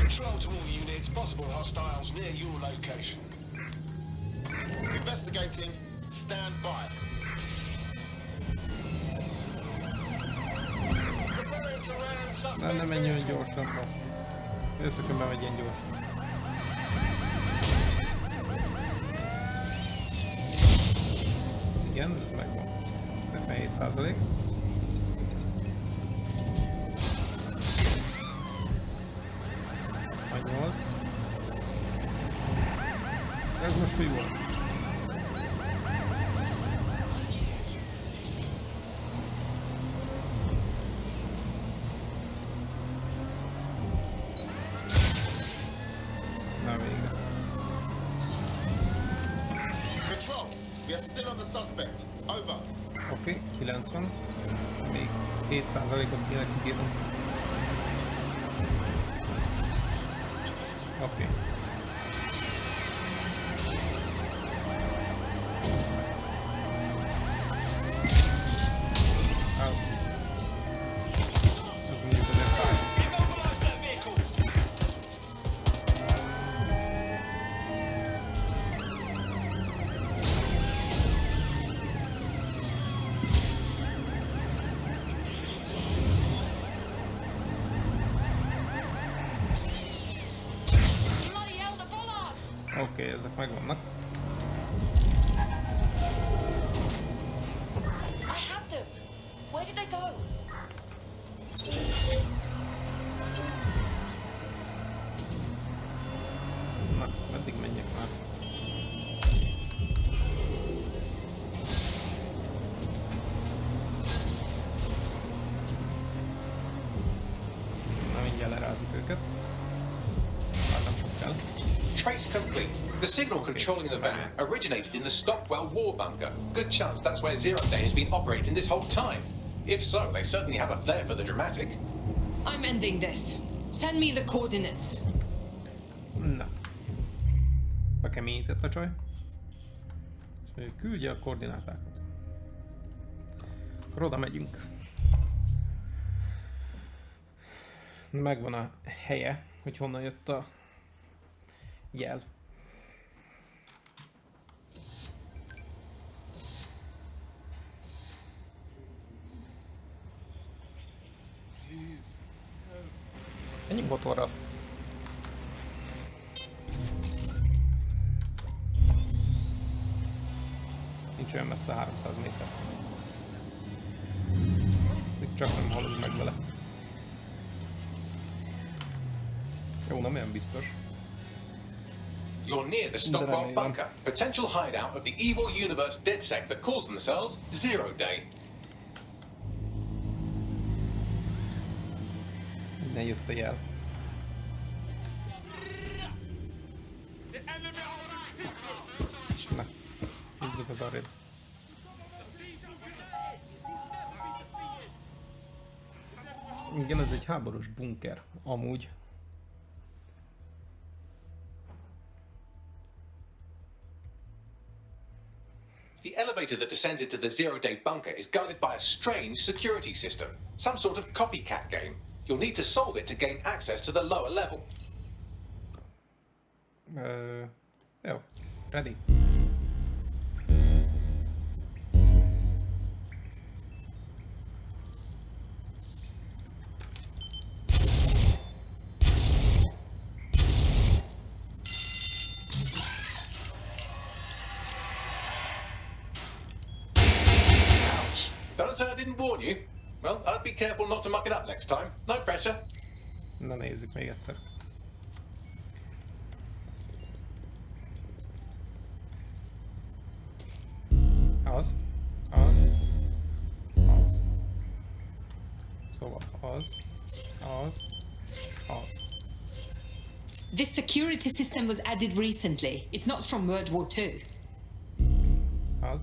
Control to all units, possible hostiles near your location. Investigating, stand by. Nem menj olyan gyorsan, baszki. Jöttökön bemegy ilyen gyorsan. Igen, ez megvan. 57%. Majd 8. Ez most mi volt? Na végre. Control, we are still on the suspect. Over. Oké, 90. Még 7%-ot kéne kikérni. Oké. Ez mondjuk azért fáj. Oké, ezek megvannak. I had them. Where did they go? Na, meddig menjek már? Na, mindjárt lerázunk őket. Már nem sok kell. Trace complete. The signal controlling the van originated in the Stockwell war bunker. Good chance that's where Zero Day has been operating this whole time. If so, they certainly have a flair for the dramatic. I'm ending this. Send me the coordinates. Na. Bekeményített a csaj. Azt mondja, küldje a koordinátákat. Akkor oda megyünk. Megvan a helye, hogy honnan jött a jel. Menjünk motorra. Nincs olyan messze 300 méter. Még csak nem halunk meg vele. Jó, nem olyan biztos. You're near the Stockwell bunker, potential hideout of the evil universe DedSec that calls themselves Zero Day. Innen jött a jel. The enemy az arrébb. Igen, ez egy háborús bunker, amúgy. The elevator that descends into the zero-day bunker is guarded by a strange security system. Some sort of copycat game. You'll need to solve it to gain access to the lower level. Jó. Ready. Don't say I didn't warn you. Well, I'd be careful not to muck it up next time. No pressure. Na nézzük még egyszer. Az. Szóval az. This security system was added recently. It's not from World War II. Az.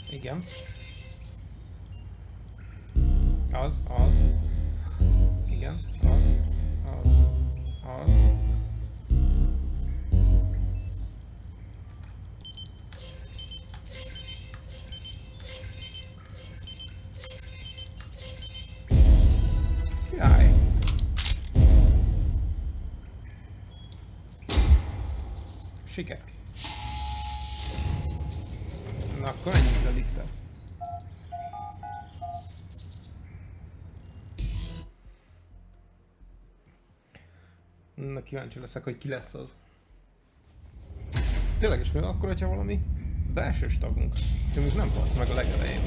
Igen. Az. Igen, az. Király. Siker. Na akkor menjünk le a liftet. Na kíváncsi leszek, hogy ki lesz az. Tényleg is még akkor, hogyha valami belsős tagunk, még nem volt meg a legelején.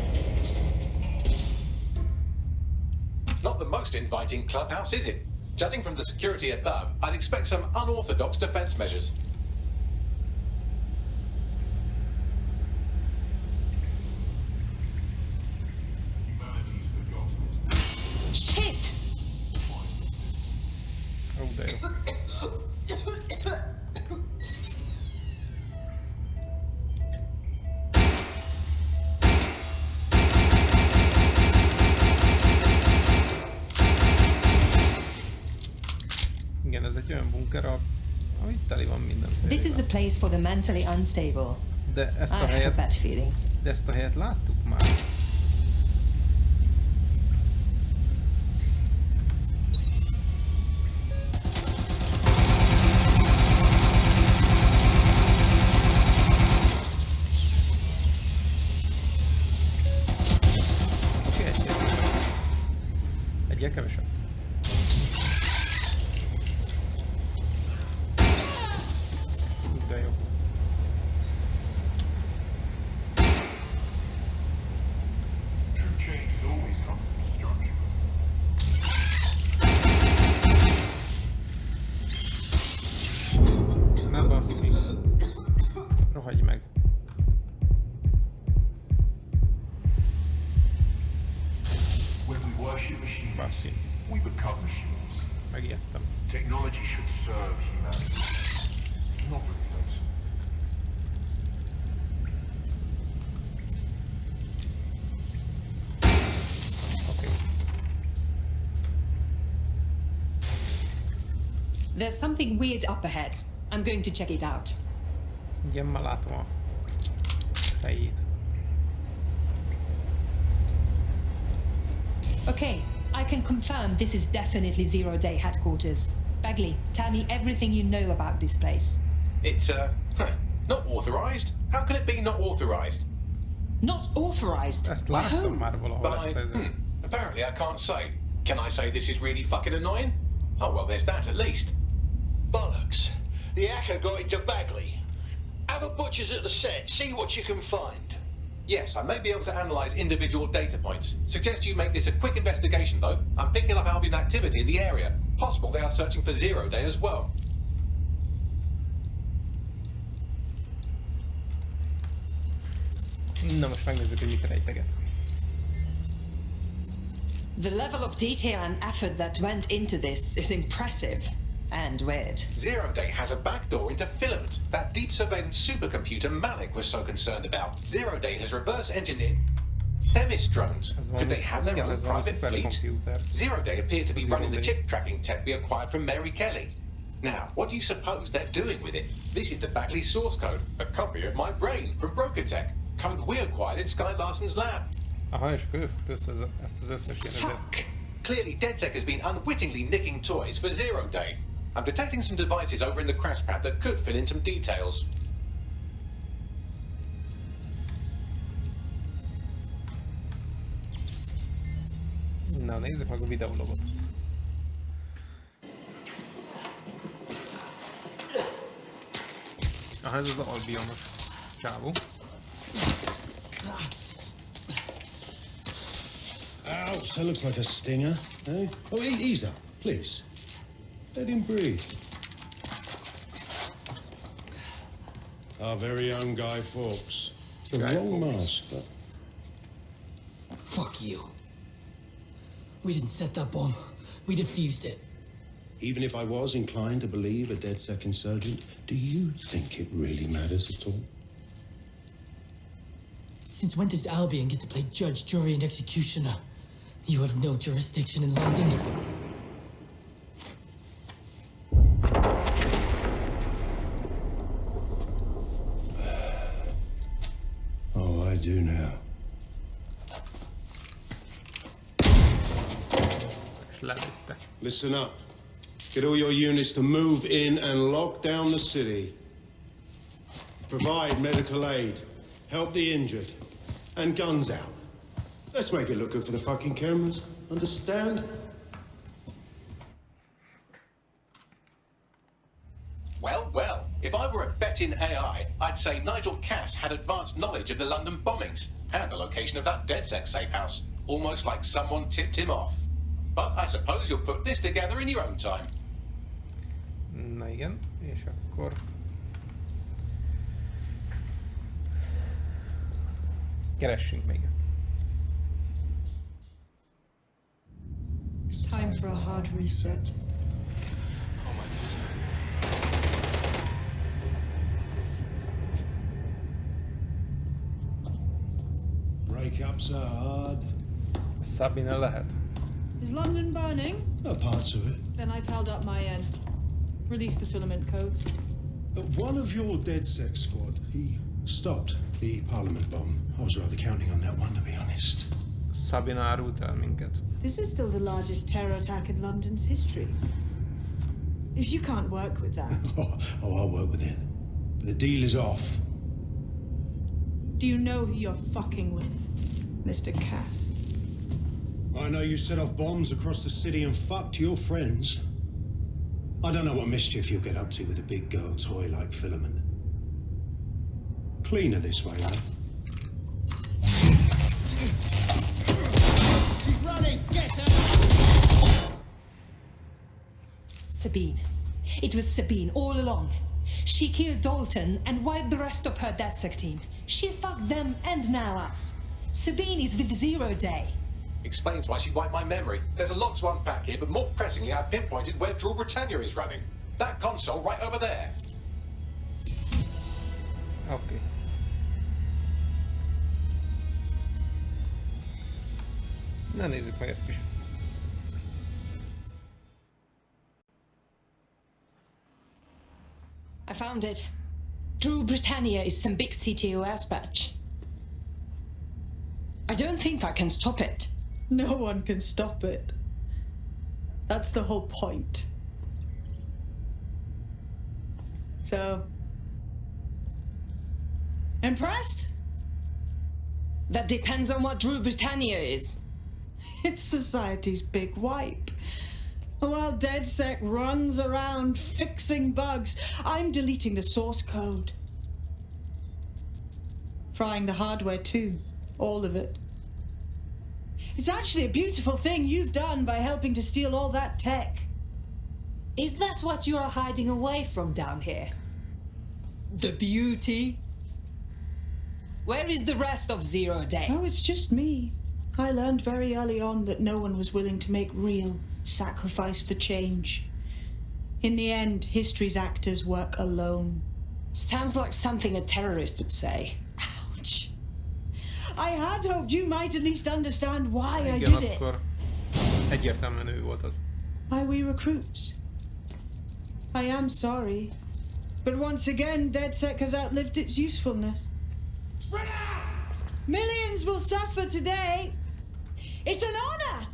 Not the most inviting clubhouse, is it? Judging from the security above, I'd expect some unorthodox defense measures. Shit! Ó, de jó. Igen, ez egy olyan bunker, ami teli van mindenféle. This is a place for the mentally unstable. De ezt a I have a helyet, bad feeling. de ezt a helyet láttuk már. Oké, egy szép. Egyel kevesebb. De jó. True change has always come from destruction. Ne baszki. Rohagy meg. When we worship machines, Baszki. we become machines. Megijedtem. Technology should serve humanity, not replace it. Oké. There's something weird up ahead. I'm going to check it out. Igen, már látom a fejét. Okay, I can confirm this is definitely Zero Day headquarters. Bagley, tell me everything you know about this place. It's, not authorized? How can it be not authorized? Not authorized? Ezt By láttam whom? már valahol, ezt ezen. Apparently I can't say. Can I say this is really fucking annoying? Oh well, there's that at least. Bollocks. The hacker got into Bagley. Have a butcher's at the set, see what you can find. Yes, I may be able to analyze individual data points. Suggest you make this a quick investigation though. I'm picking up Albion activity in the area. Possible they are searching for Zero Day as well. Na most megnézzük, hogy mit rejteget. The level of detail and effort that went into this is impressive and weird. Zero Day has a backdoor into Filament, that deep surveillance supercomputer Malik was so concerned about. Zero Day has reverse engineered Themis drones. Could they have their own private fleet? Zero Day appears to be running the chip tracking tech we acquired from Mary Kelly. Now, what do you suppose they're doing with it? This is the Bagley source code, a copy of my brain from Broker Tech, code we acquired in Sky Larson's lab. Aha, és akkor ő fogta össze ezt az összes jelentet. Clearly, DedSec has been unwittingly nicking toys for Zero Day. I'm detecting some devices over in the crash pad that could fill in some details. Na, nézzük meg a videólogot. Aha, ez az albionos csávó. Ouch, that looks like a stinger, eh? Oh, ease up, please. Let him breathe. Our very own Guy Fawkes. It's the wrong mask, but... Fuck you. We didn't set that bomb. We defused it. Even if I was inclined to believe a DedSec insurgent, do you think it really matters at all? Since when does Albion get to play judge, jury, and executioner? You have no jurisdiction in London. Oh, I do now. Listen up. Get all your units to move in and lock down the city. Provide medical aid. Help the injured. And guns out. Let's make it look good for the fucking cameras. Understand? Well, well, if I were a betting AI, I'd say Nigel Cass had advanced knowledge of the London bombings and the location of that DedSec safe house, almost like someone tipped him off. But I suppose you'll put this together in your own time. Na igen, és akkor... Keressünk még. It's time for a hard reset. Breakups are hard. Sabine lehet. Is London burning? Parts of it. Then I've held up my end. Release the filament codes. One of your DedSec squad, he stopped the Parliament bomb. I was rather counting on that one, to be honest. Sabine árult el minket. This is still the largest terror attack in London's history. If you can't work with that... I'll work with it. But the deal is off. Do you know who you're fucking with, Mr. Cass? I know you set off bombs across the city and fucked your friends. I don't know what mischief you'll get up to with a big girl toy like Filament. Cleaner this way, lad. He's running! Get her! Sabine. It was Sabine all along. She killed Dalton and wiped the rest of her DedSec team. She fucked them and now us. Sabine is with Zero Day. Explains why she wiped my memory. There's a lot to unpack here, but more pressingly, I've pinpointed where Drew Britannia is running. That console right over there. Okay. Na nézzük meg ezt is. I found it. Drew Britannia is some big CTOS patch. I don't think I can stop it. No one can stop it. That's the whole point. So... impressed? That depends on what Drew Britannia is. It's society's big wipe. While DedSec runs around fixing bugs, I'm deleting the source code. Frying the hardware too. All of it. It's actually a beautiful thing you've done by helping to steal all that tech. Is that what you're hiding away from down here? The beauty? Where is the rest of Zero Day? Oh, it's just me. I learned very early on that no one was willing to make real sacrifice for change. In the end, history's actors work alone. Sounds like something a terrorist would say. Ouch. I had hoped you might at least understand why I Igen, did it. akkor egyértelműen ő volt az. Why we recruits. I am sorry, but once again, DedSec has outlived its usefulness. Millions will suffer today. It's an honor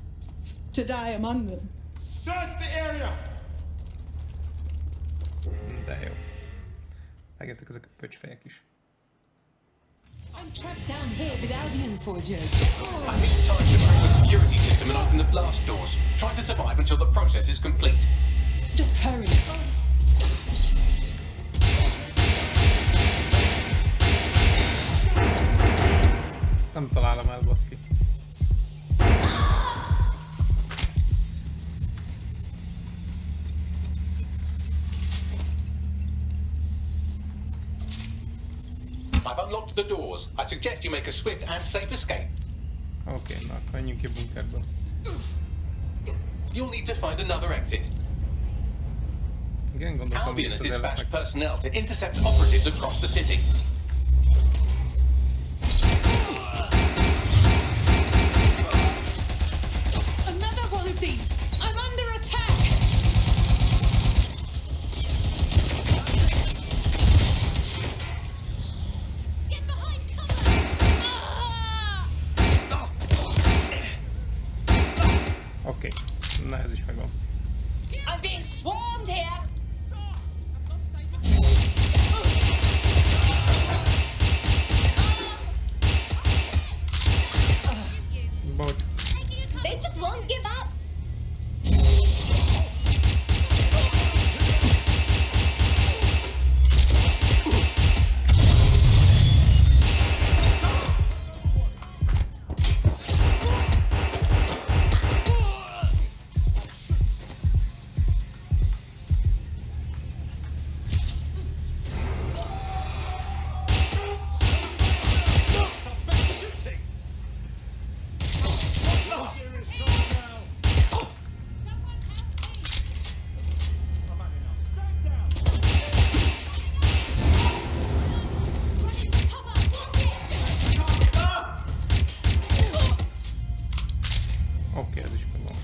to die among them. Search the area! De jó. Megjöttek ezek a pöcsfejek is. I'm trapped down here with Albion soldiers. I need time to crack the security system and open the blast doors. Try to survive until the process is complete. Just hurry. Nem találom el, baszki. I've unlocked the doors. I suggest you make a swift and safe escape. Oké, na akkor menjünk ki a bunkerből. You'll need to find another exit. Igen, gondoltam, Albion has hogy itt az dispatched elvesznek. personnel to intercept operatives across the city. Another one of these! I'm under attack! Get behind cover! Oké, na ez is megvan. I'm being swarmed here! Bocs. They just won't give up. Oké, ez is megvan.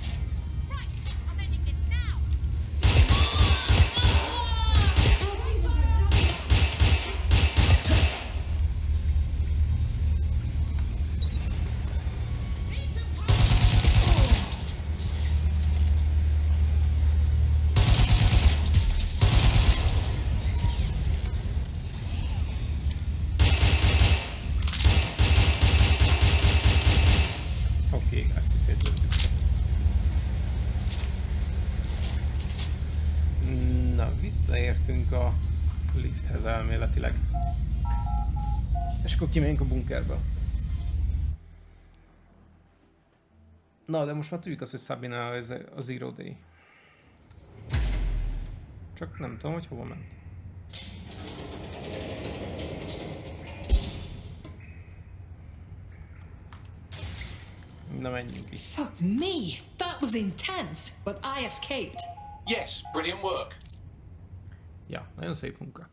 Oké, ezt is szétlőttük. Na, visszaértünk a lifthez elméletileg. És akkor kimegyünk a bunkerből. Na, de most már tudjuk azt, hogy Sabina ez a Zero Day. Csak nem tudom, hogy hova ment. Na, menjünk ki. Fuck me! That was intense, but I escaped. Yes, brilliant work. Ja, nagyon szép munka.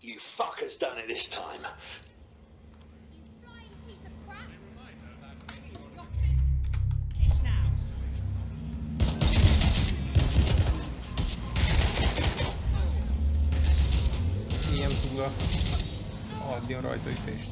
You fuckers done it this time. Ilyen túl az adjon rajtaütést.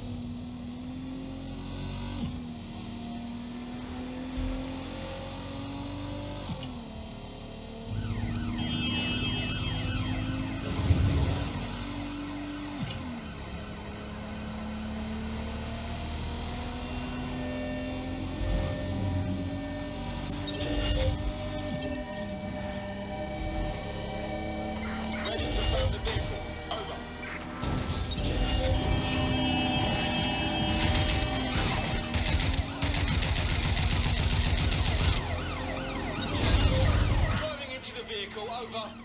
vehicle, over.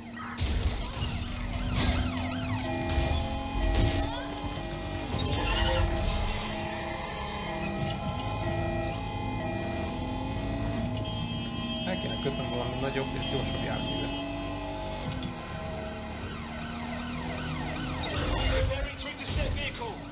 El kéne kötnöm valami nagyobb és gyorsabb járművet. Preparing to intercept vehicle.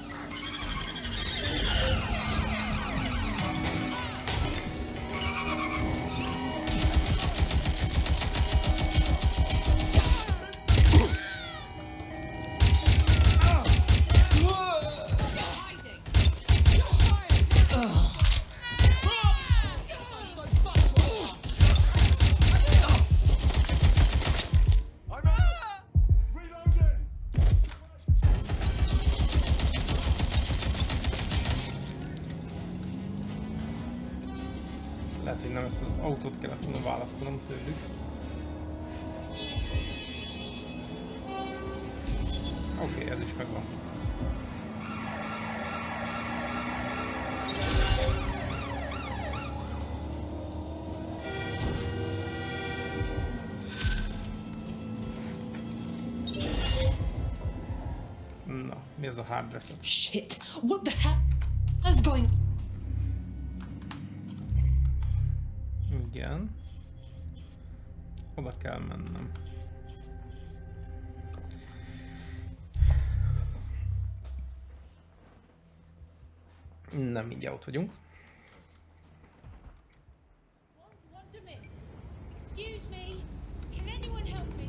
Lehet, hogy nem ezt az autót kellett volna választanom tőlük. Oké, ez is megvan. Na, mi ez a hard reset? Shit! What the hell is going? Igen. Oda kell mennem. Nem, mindjárt ott vagyunk. Excuse me. Can anyone help me?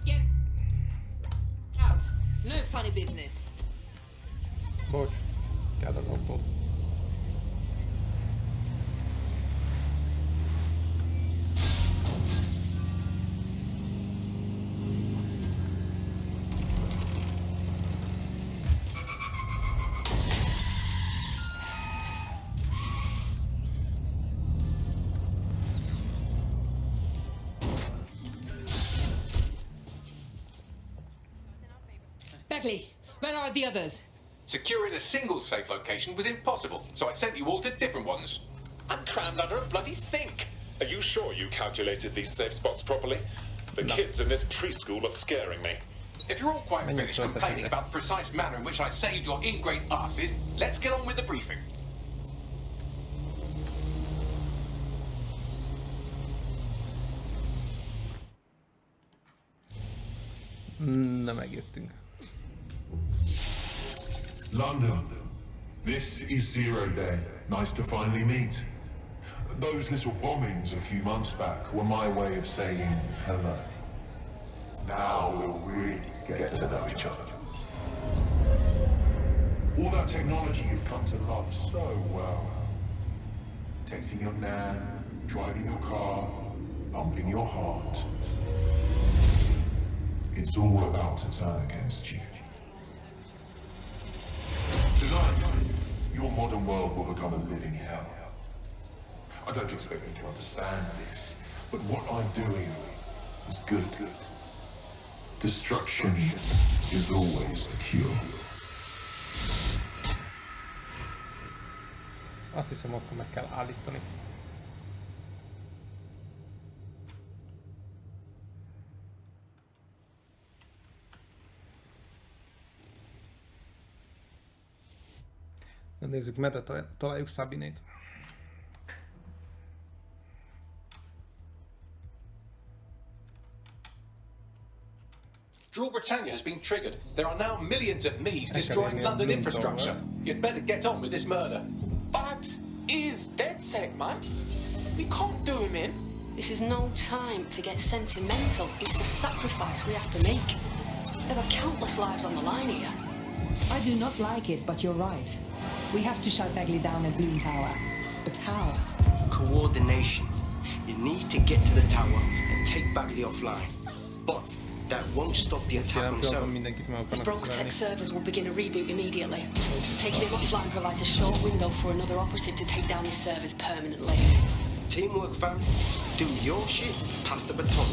Get out. No funny business. Bocs, kell az autót. Bagley, where are the others? Securing a single safe location was impossible, so I sent you all to different ones. I'm crammed under a bloody sink. Are you sure you calculated these safe spots properly? The kids in this preschool are scaring me. If you're all quite finished complaining about the precise manner in which I saved your ingrate asses, let's get on with the briefing. Na, megjöttünk. London, this is Zero Day. Nice to finally meet. Those little bombings a few months back were my way of saying hello. Now we'll really get to know each other. All that technology you've come to love so well. Texting your nan, driving your car, pumping your heart. It's all about to turn against you. Tonight, your modern world will become a living hell. I don't expect you to understand this, but what I'm doing is good. Destruction is always the cure. Azt hiszem, akkor meg kell állítani. De nézzük, merre találjuk Sabinét. Draw Britannia has been triggered. There are now millions of me's destroying London infrastructure. You'd better get on with this murder. But is DedSec, man? We can't do him in. This is no time to get sentimental. It's a sacrifice we have to make. There are countless lives on the line here. I do not like it, but you're right. We have to shut Bagley down at Bloom Tower. But how? Coordination. You need to get to the tower and take Bagley offline. But that won't stop the attack on Zone. His Broker-Tech servers will begin a reboot immediately. Taking him offline provides a short window for another operative to take down his servers permanently. Teamwork, fam. Do your shit, pass the baton.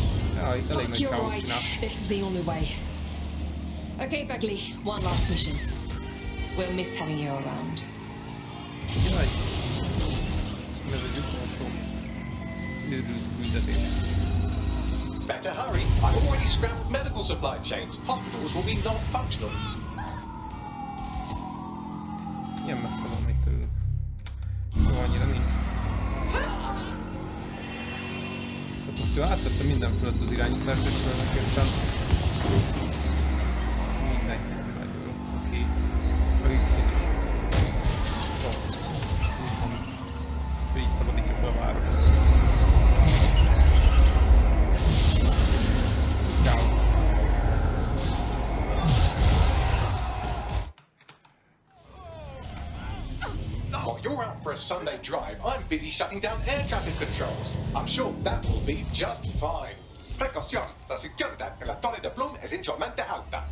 Fuck, you're right. This is the only way. Okay, Bagley, one last mission. We'll miss having you around. Jaj. Ez egy utolsó őrült küldetés. Better hurry. I've already scrapped medical supply chains. Hospitals will be non-functional. Ilyen messze van még tőlünk. Jó, annyira nincs. Tehát most ő átvette minden fölött az irányítást, és tulajdonképpen mindenki megül. Oké. Meg egy kicsit is rossz. Ő így szabadítja fel a várost. While you're out for a Sunday drive, I'm busy shutting down air traffic controls. I'm sure that will be just fine. Precaución, la seguridad en la Torre de Bloom es insolmente alta.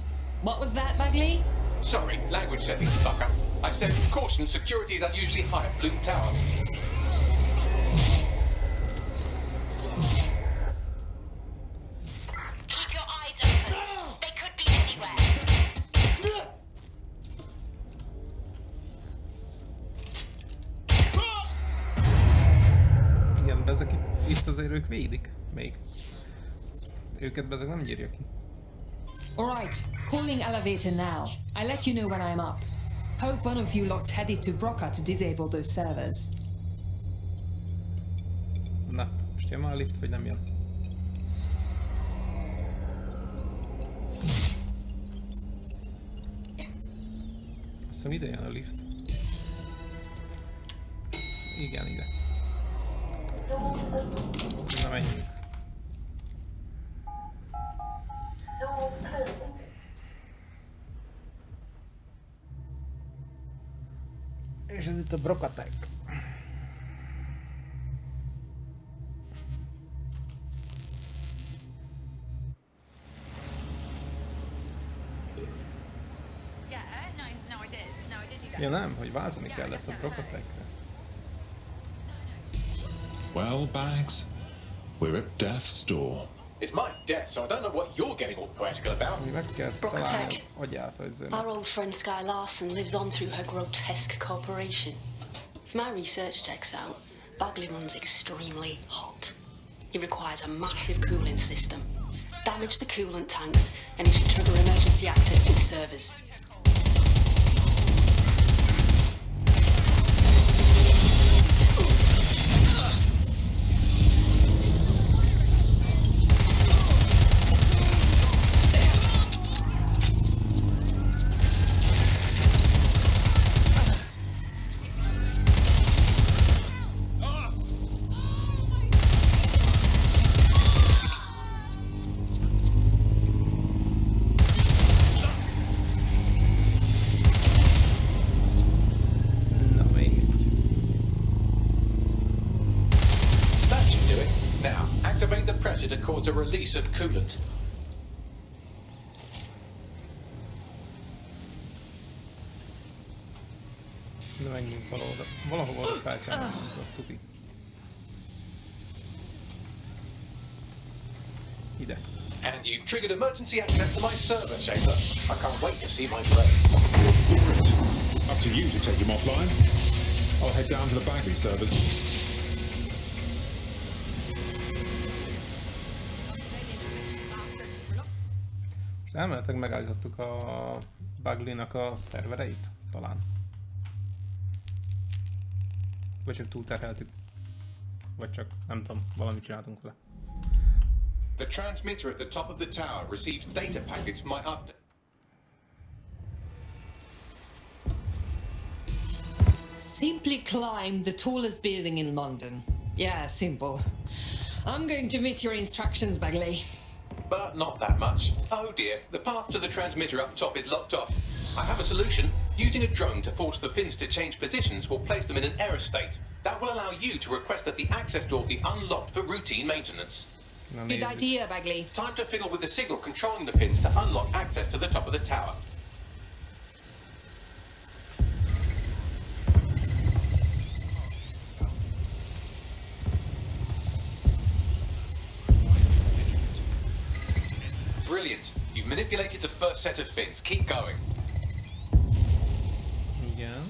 What was that, Bagley? Sorry, language settings, fucker. I said, caution, security is unusually high at Bloom Tower. Keep your eyes open. They could be anywhere. Igen, de ezek itt azért ők védik még. Őket ezek nem gyírja ki. Alright, calling elevator now. I'll let you know when I'm up. Hope one of you lot's headed to Broca to disable those servers. Na, most jön már a lift, vagy nem jön? Azt hiszem ide jön a lift. Igen, ide. Na menjünk. És ez itt a Brocatek. Ja nem, hogy váltani kellett a Brocatekre. Well, Bags, we're at death's door. It's my death, so I don't know what you're getting all poetical about. Mi meg kell találni az agyát az Our old friend Sky Larson lives on through her grotesque corporation. If my research checks out, Bagley runs extremely hot. He requires a massive cooling system. Damage the coolant tanks, and he should trigger emergency access to the servers. To cause a release of coolant. De menjünk valahova oda fel kell mennünk, azt tuti. Ide. And you've triggered emergency access to my server chamber. I can't wait to see my brain. Great. Up to you to take him offline. I'll head down to the Bagley servers. Elméletileg megállítottuk a Bagley-nak a szervereit, talán. Vagy csak túlterheltük. Vagy csak, nem tudom, valamit csináltunk vele. The transmitter at the top of the tower receives data packets from my update. Simply climb the tallest building in London. Yeah, simple. I'm going to miss your instructions, Bagley. But not that much. Oh dear, the path to the transmitter up top is locked off. I have a solution. Using a drone to force the fins to change positions will place them in an error state. That will allow you to request that the access door be unlocked for routine maintenance. Good idea, Bagley. Time to fiddle with the signal controlling the fins to unlock access to the top of the tower. Brilliant. You've manipulated the first set of fins. Keep going. Igen.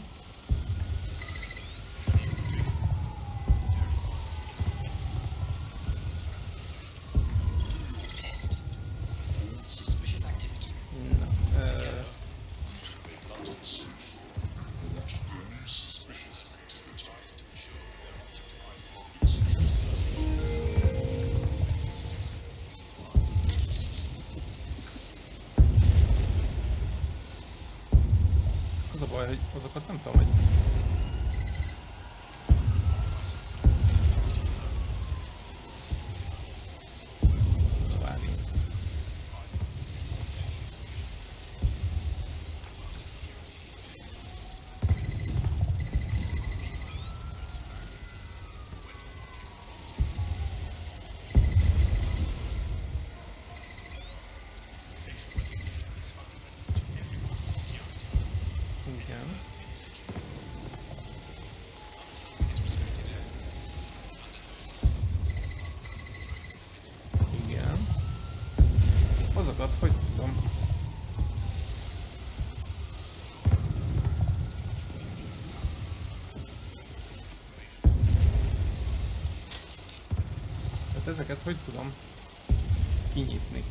baj, hogy azokat nem tudom, hogy... Várjunk. Igen. Igen. Azokat hogy tudom? Hát ezeket hogy tudom kinyitni?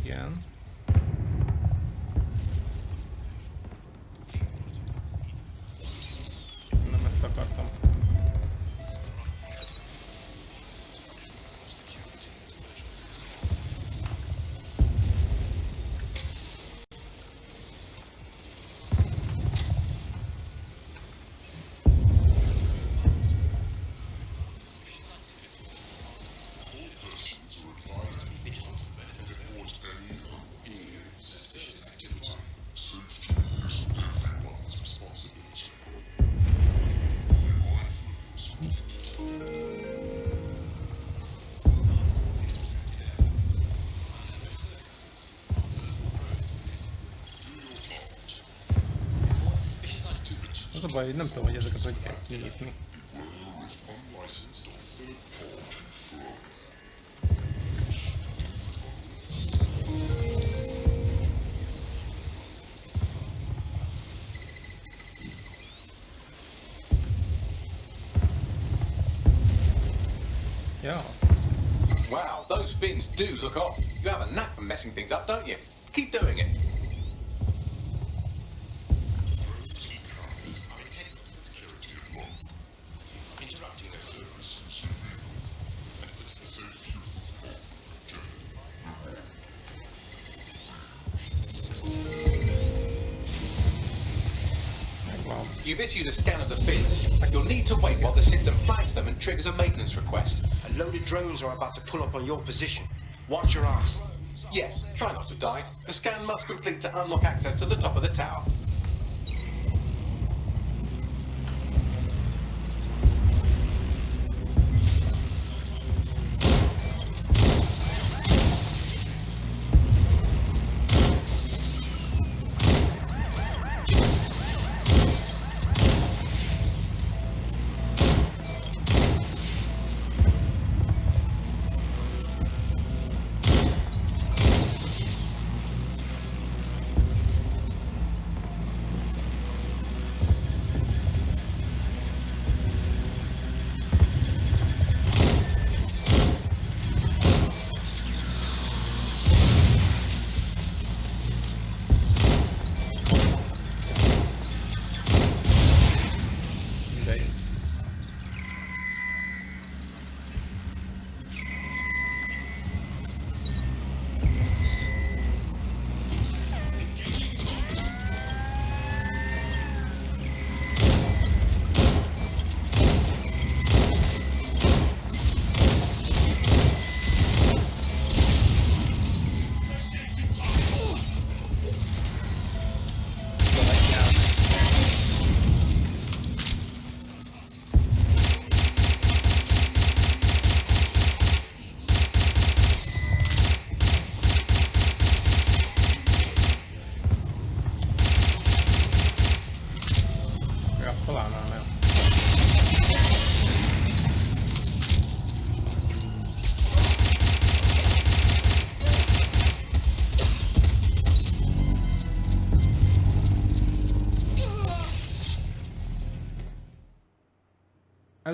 Igen. Nem ezt akartam. Az a baj, hogy nem tudom, hogy ezeket hogy kell kinyitni. Yeah. Wow, those fins do look off. You have a knack for messing things up, don't you? Keep doing it. You've issued a scan of the fins, and you'll need to wait while the system flags them and triggers a maintenance request. A load of drones are about to pull up on your position. Watch your ass. Yes, try not to die. The scan must complete to unlock access to the top of the tower.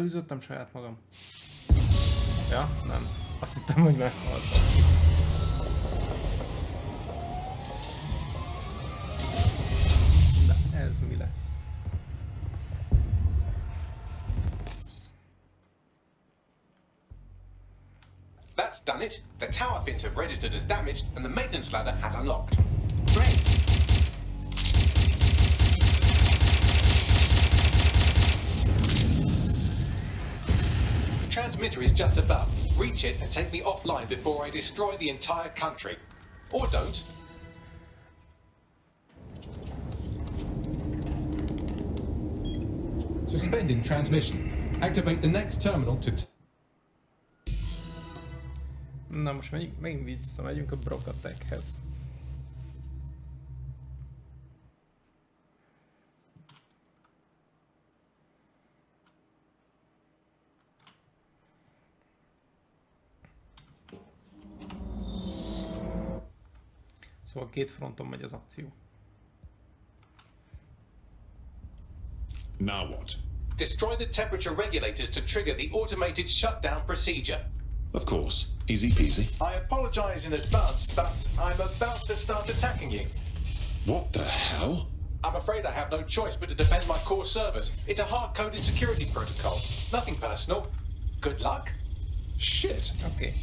Elütöttem saját magam. Ja, nem. Azt hittem, hogy meghalt. De ez mi lesz? That's done it. The tower fins have registered as damaged and the maintenance ladder has unlocked. Great. The transmitter is just above. Reach it and take me offline before I destroy the entire country. Or don't. Suspending transmission. Activate the next terminal to... Na most megint visszamegyünk a Brokatekhez. Szóval két fronton megy az akció. Now what? Destroy the temperature regulators to trigger the automated shutdown procedure. Of course. Easy peasy. I apologize in advance, but I'm about to start attacking you. What the hell? I'm afraid I have no choice but to defend my core servers. It's a hard-coded security protocol. Nothing personal. Good luck. Shit. Okay.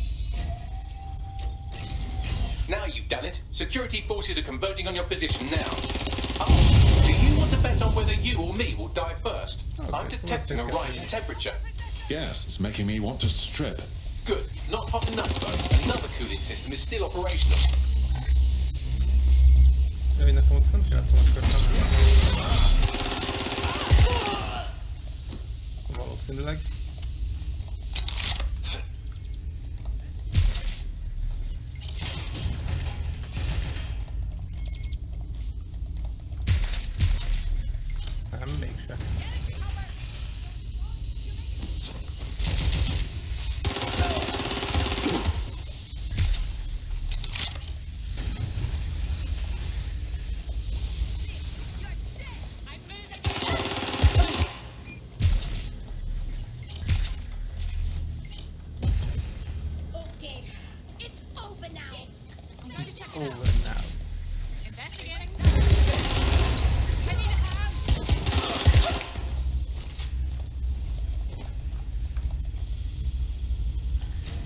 Now you've done it. Security forces are converging on your position now. Oh, do you want to bet on whether you or me will die first? Okay, I'm detecting a rise in temperature. Yes, it's making me want to strip. Good. Not hot enough, though. Another cooling system is still operational. Valószínűleg. Nem, mégse.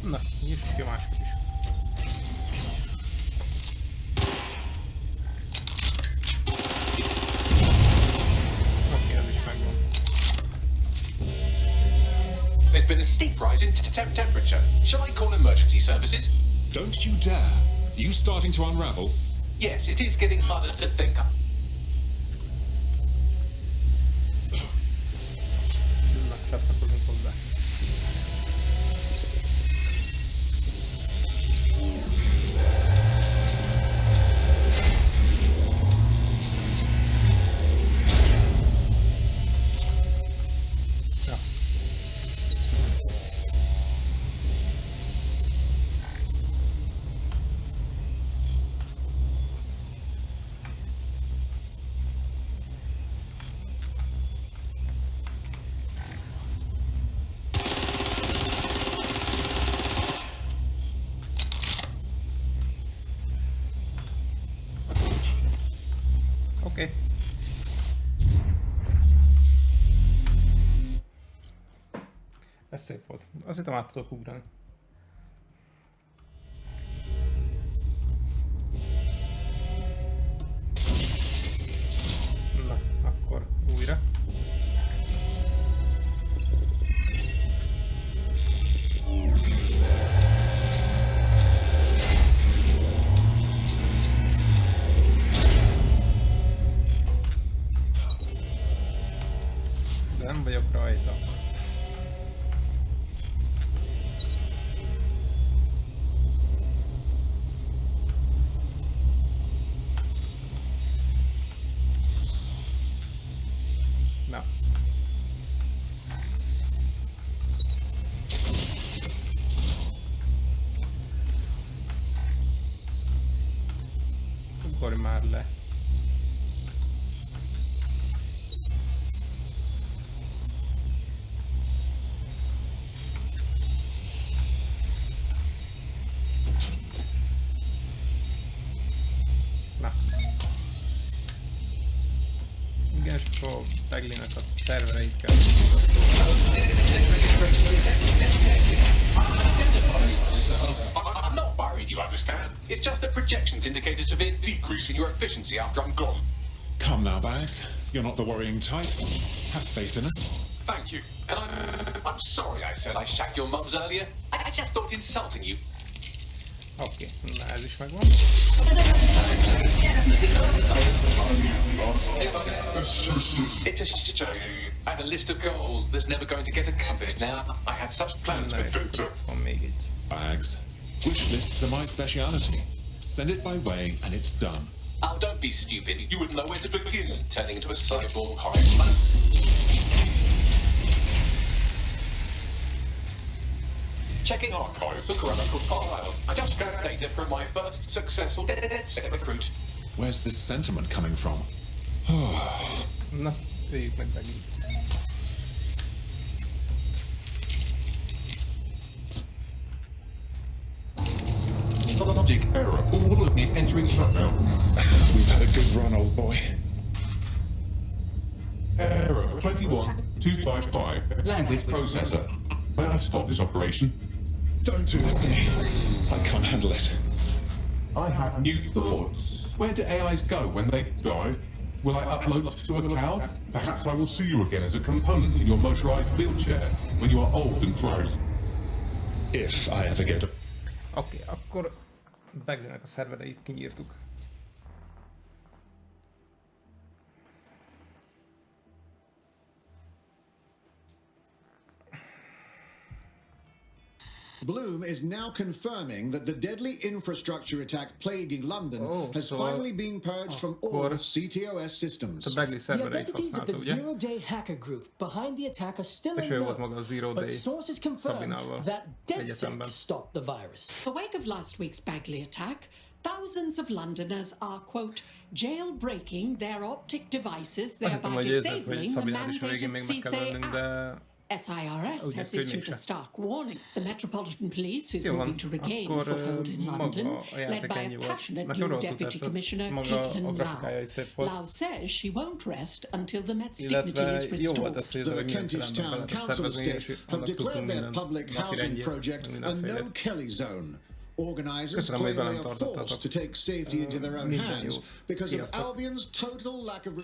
Na, nyissuk ki a másikat is. Oké, ez is megvan. There's been a steep rise in temperature. Shall I call emergency services? Don't you dare. You starting to unravel? Yes, it is getting harder to think. Na, csatlakozunk hozzá. Oké. Ez szép volt. Azt hittem át tudok ugrani. Na, akkor újra. Nem vagyok rajta. Na. Ugorj már le. Szóval Beglinek a szervereit kell. I'm not worried, you understand? It's just that projections indicate a severe decrease in your efficiency after I'm gone. Come now, Bags. You're not the worrying type. Have faith in us. Thank you. And I'm sorry I said I shagged your mums earlier. I just thought insulting you. Oké, na ez is megvan. It's a show. I have a list of goals that's never going to get accomplished now. I had such plans for Victor. Bags. Wish lists are my speciality. Send it by way and it's done. Oh, don't be stupid. You wouldn't know where to begin turning into a cyborg highwayman. Checking archives for grammatical files. I just scanned data from my first successful DedSec recruit. Where's this sentiment coming from? Na, éljük meg megint. Logic error. All of me is entering shutdown. We've had a good run, old boy. Error 21255. Language processor. May I stop this operation? Don't do this to me. I can't handle it. I have new thoughts. Where do AIs go when they die? Will I upload to a cloud? Perhaps I will see you again as a component in your motorized wheelchair when you are old and grown. If I ever get a... Oké, akkor Beglinek a szervereit kinyírtuk. Bloom is now confirming that the deadly infrastructure attack plaguing London has finally been purged from all CTOS systems. The identities of the zero-day hacker group behind the attack are still unknown, but sources confirm that DedSec stopped the virus. In the wake of last week's Bagley attack, thousands of Londoners are, quote, jailbreaking their optic devices, thereby disabling the mandated CSA app. SIRS has issued a stark warning. The Metropolitan Police is moving to regain a foothold in London, led by a passionate new Deputy Commissioner, Caitlin Lau. Lau says she won't rest until the Met's dignity is restored. The Kentish Town Council estate have declared their public housing project a no-Kelly zone. Organisers claim they are forced to take safety into their own hands because of Albion's total lack of...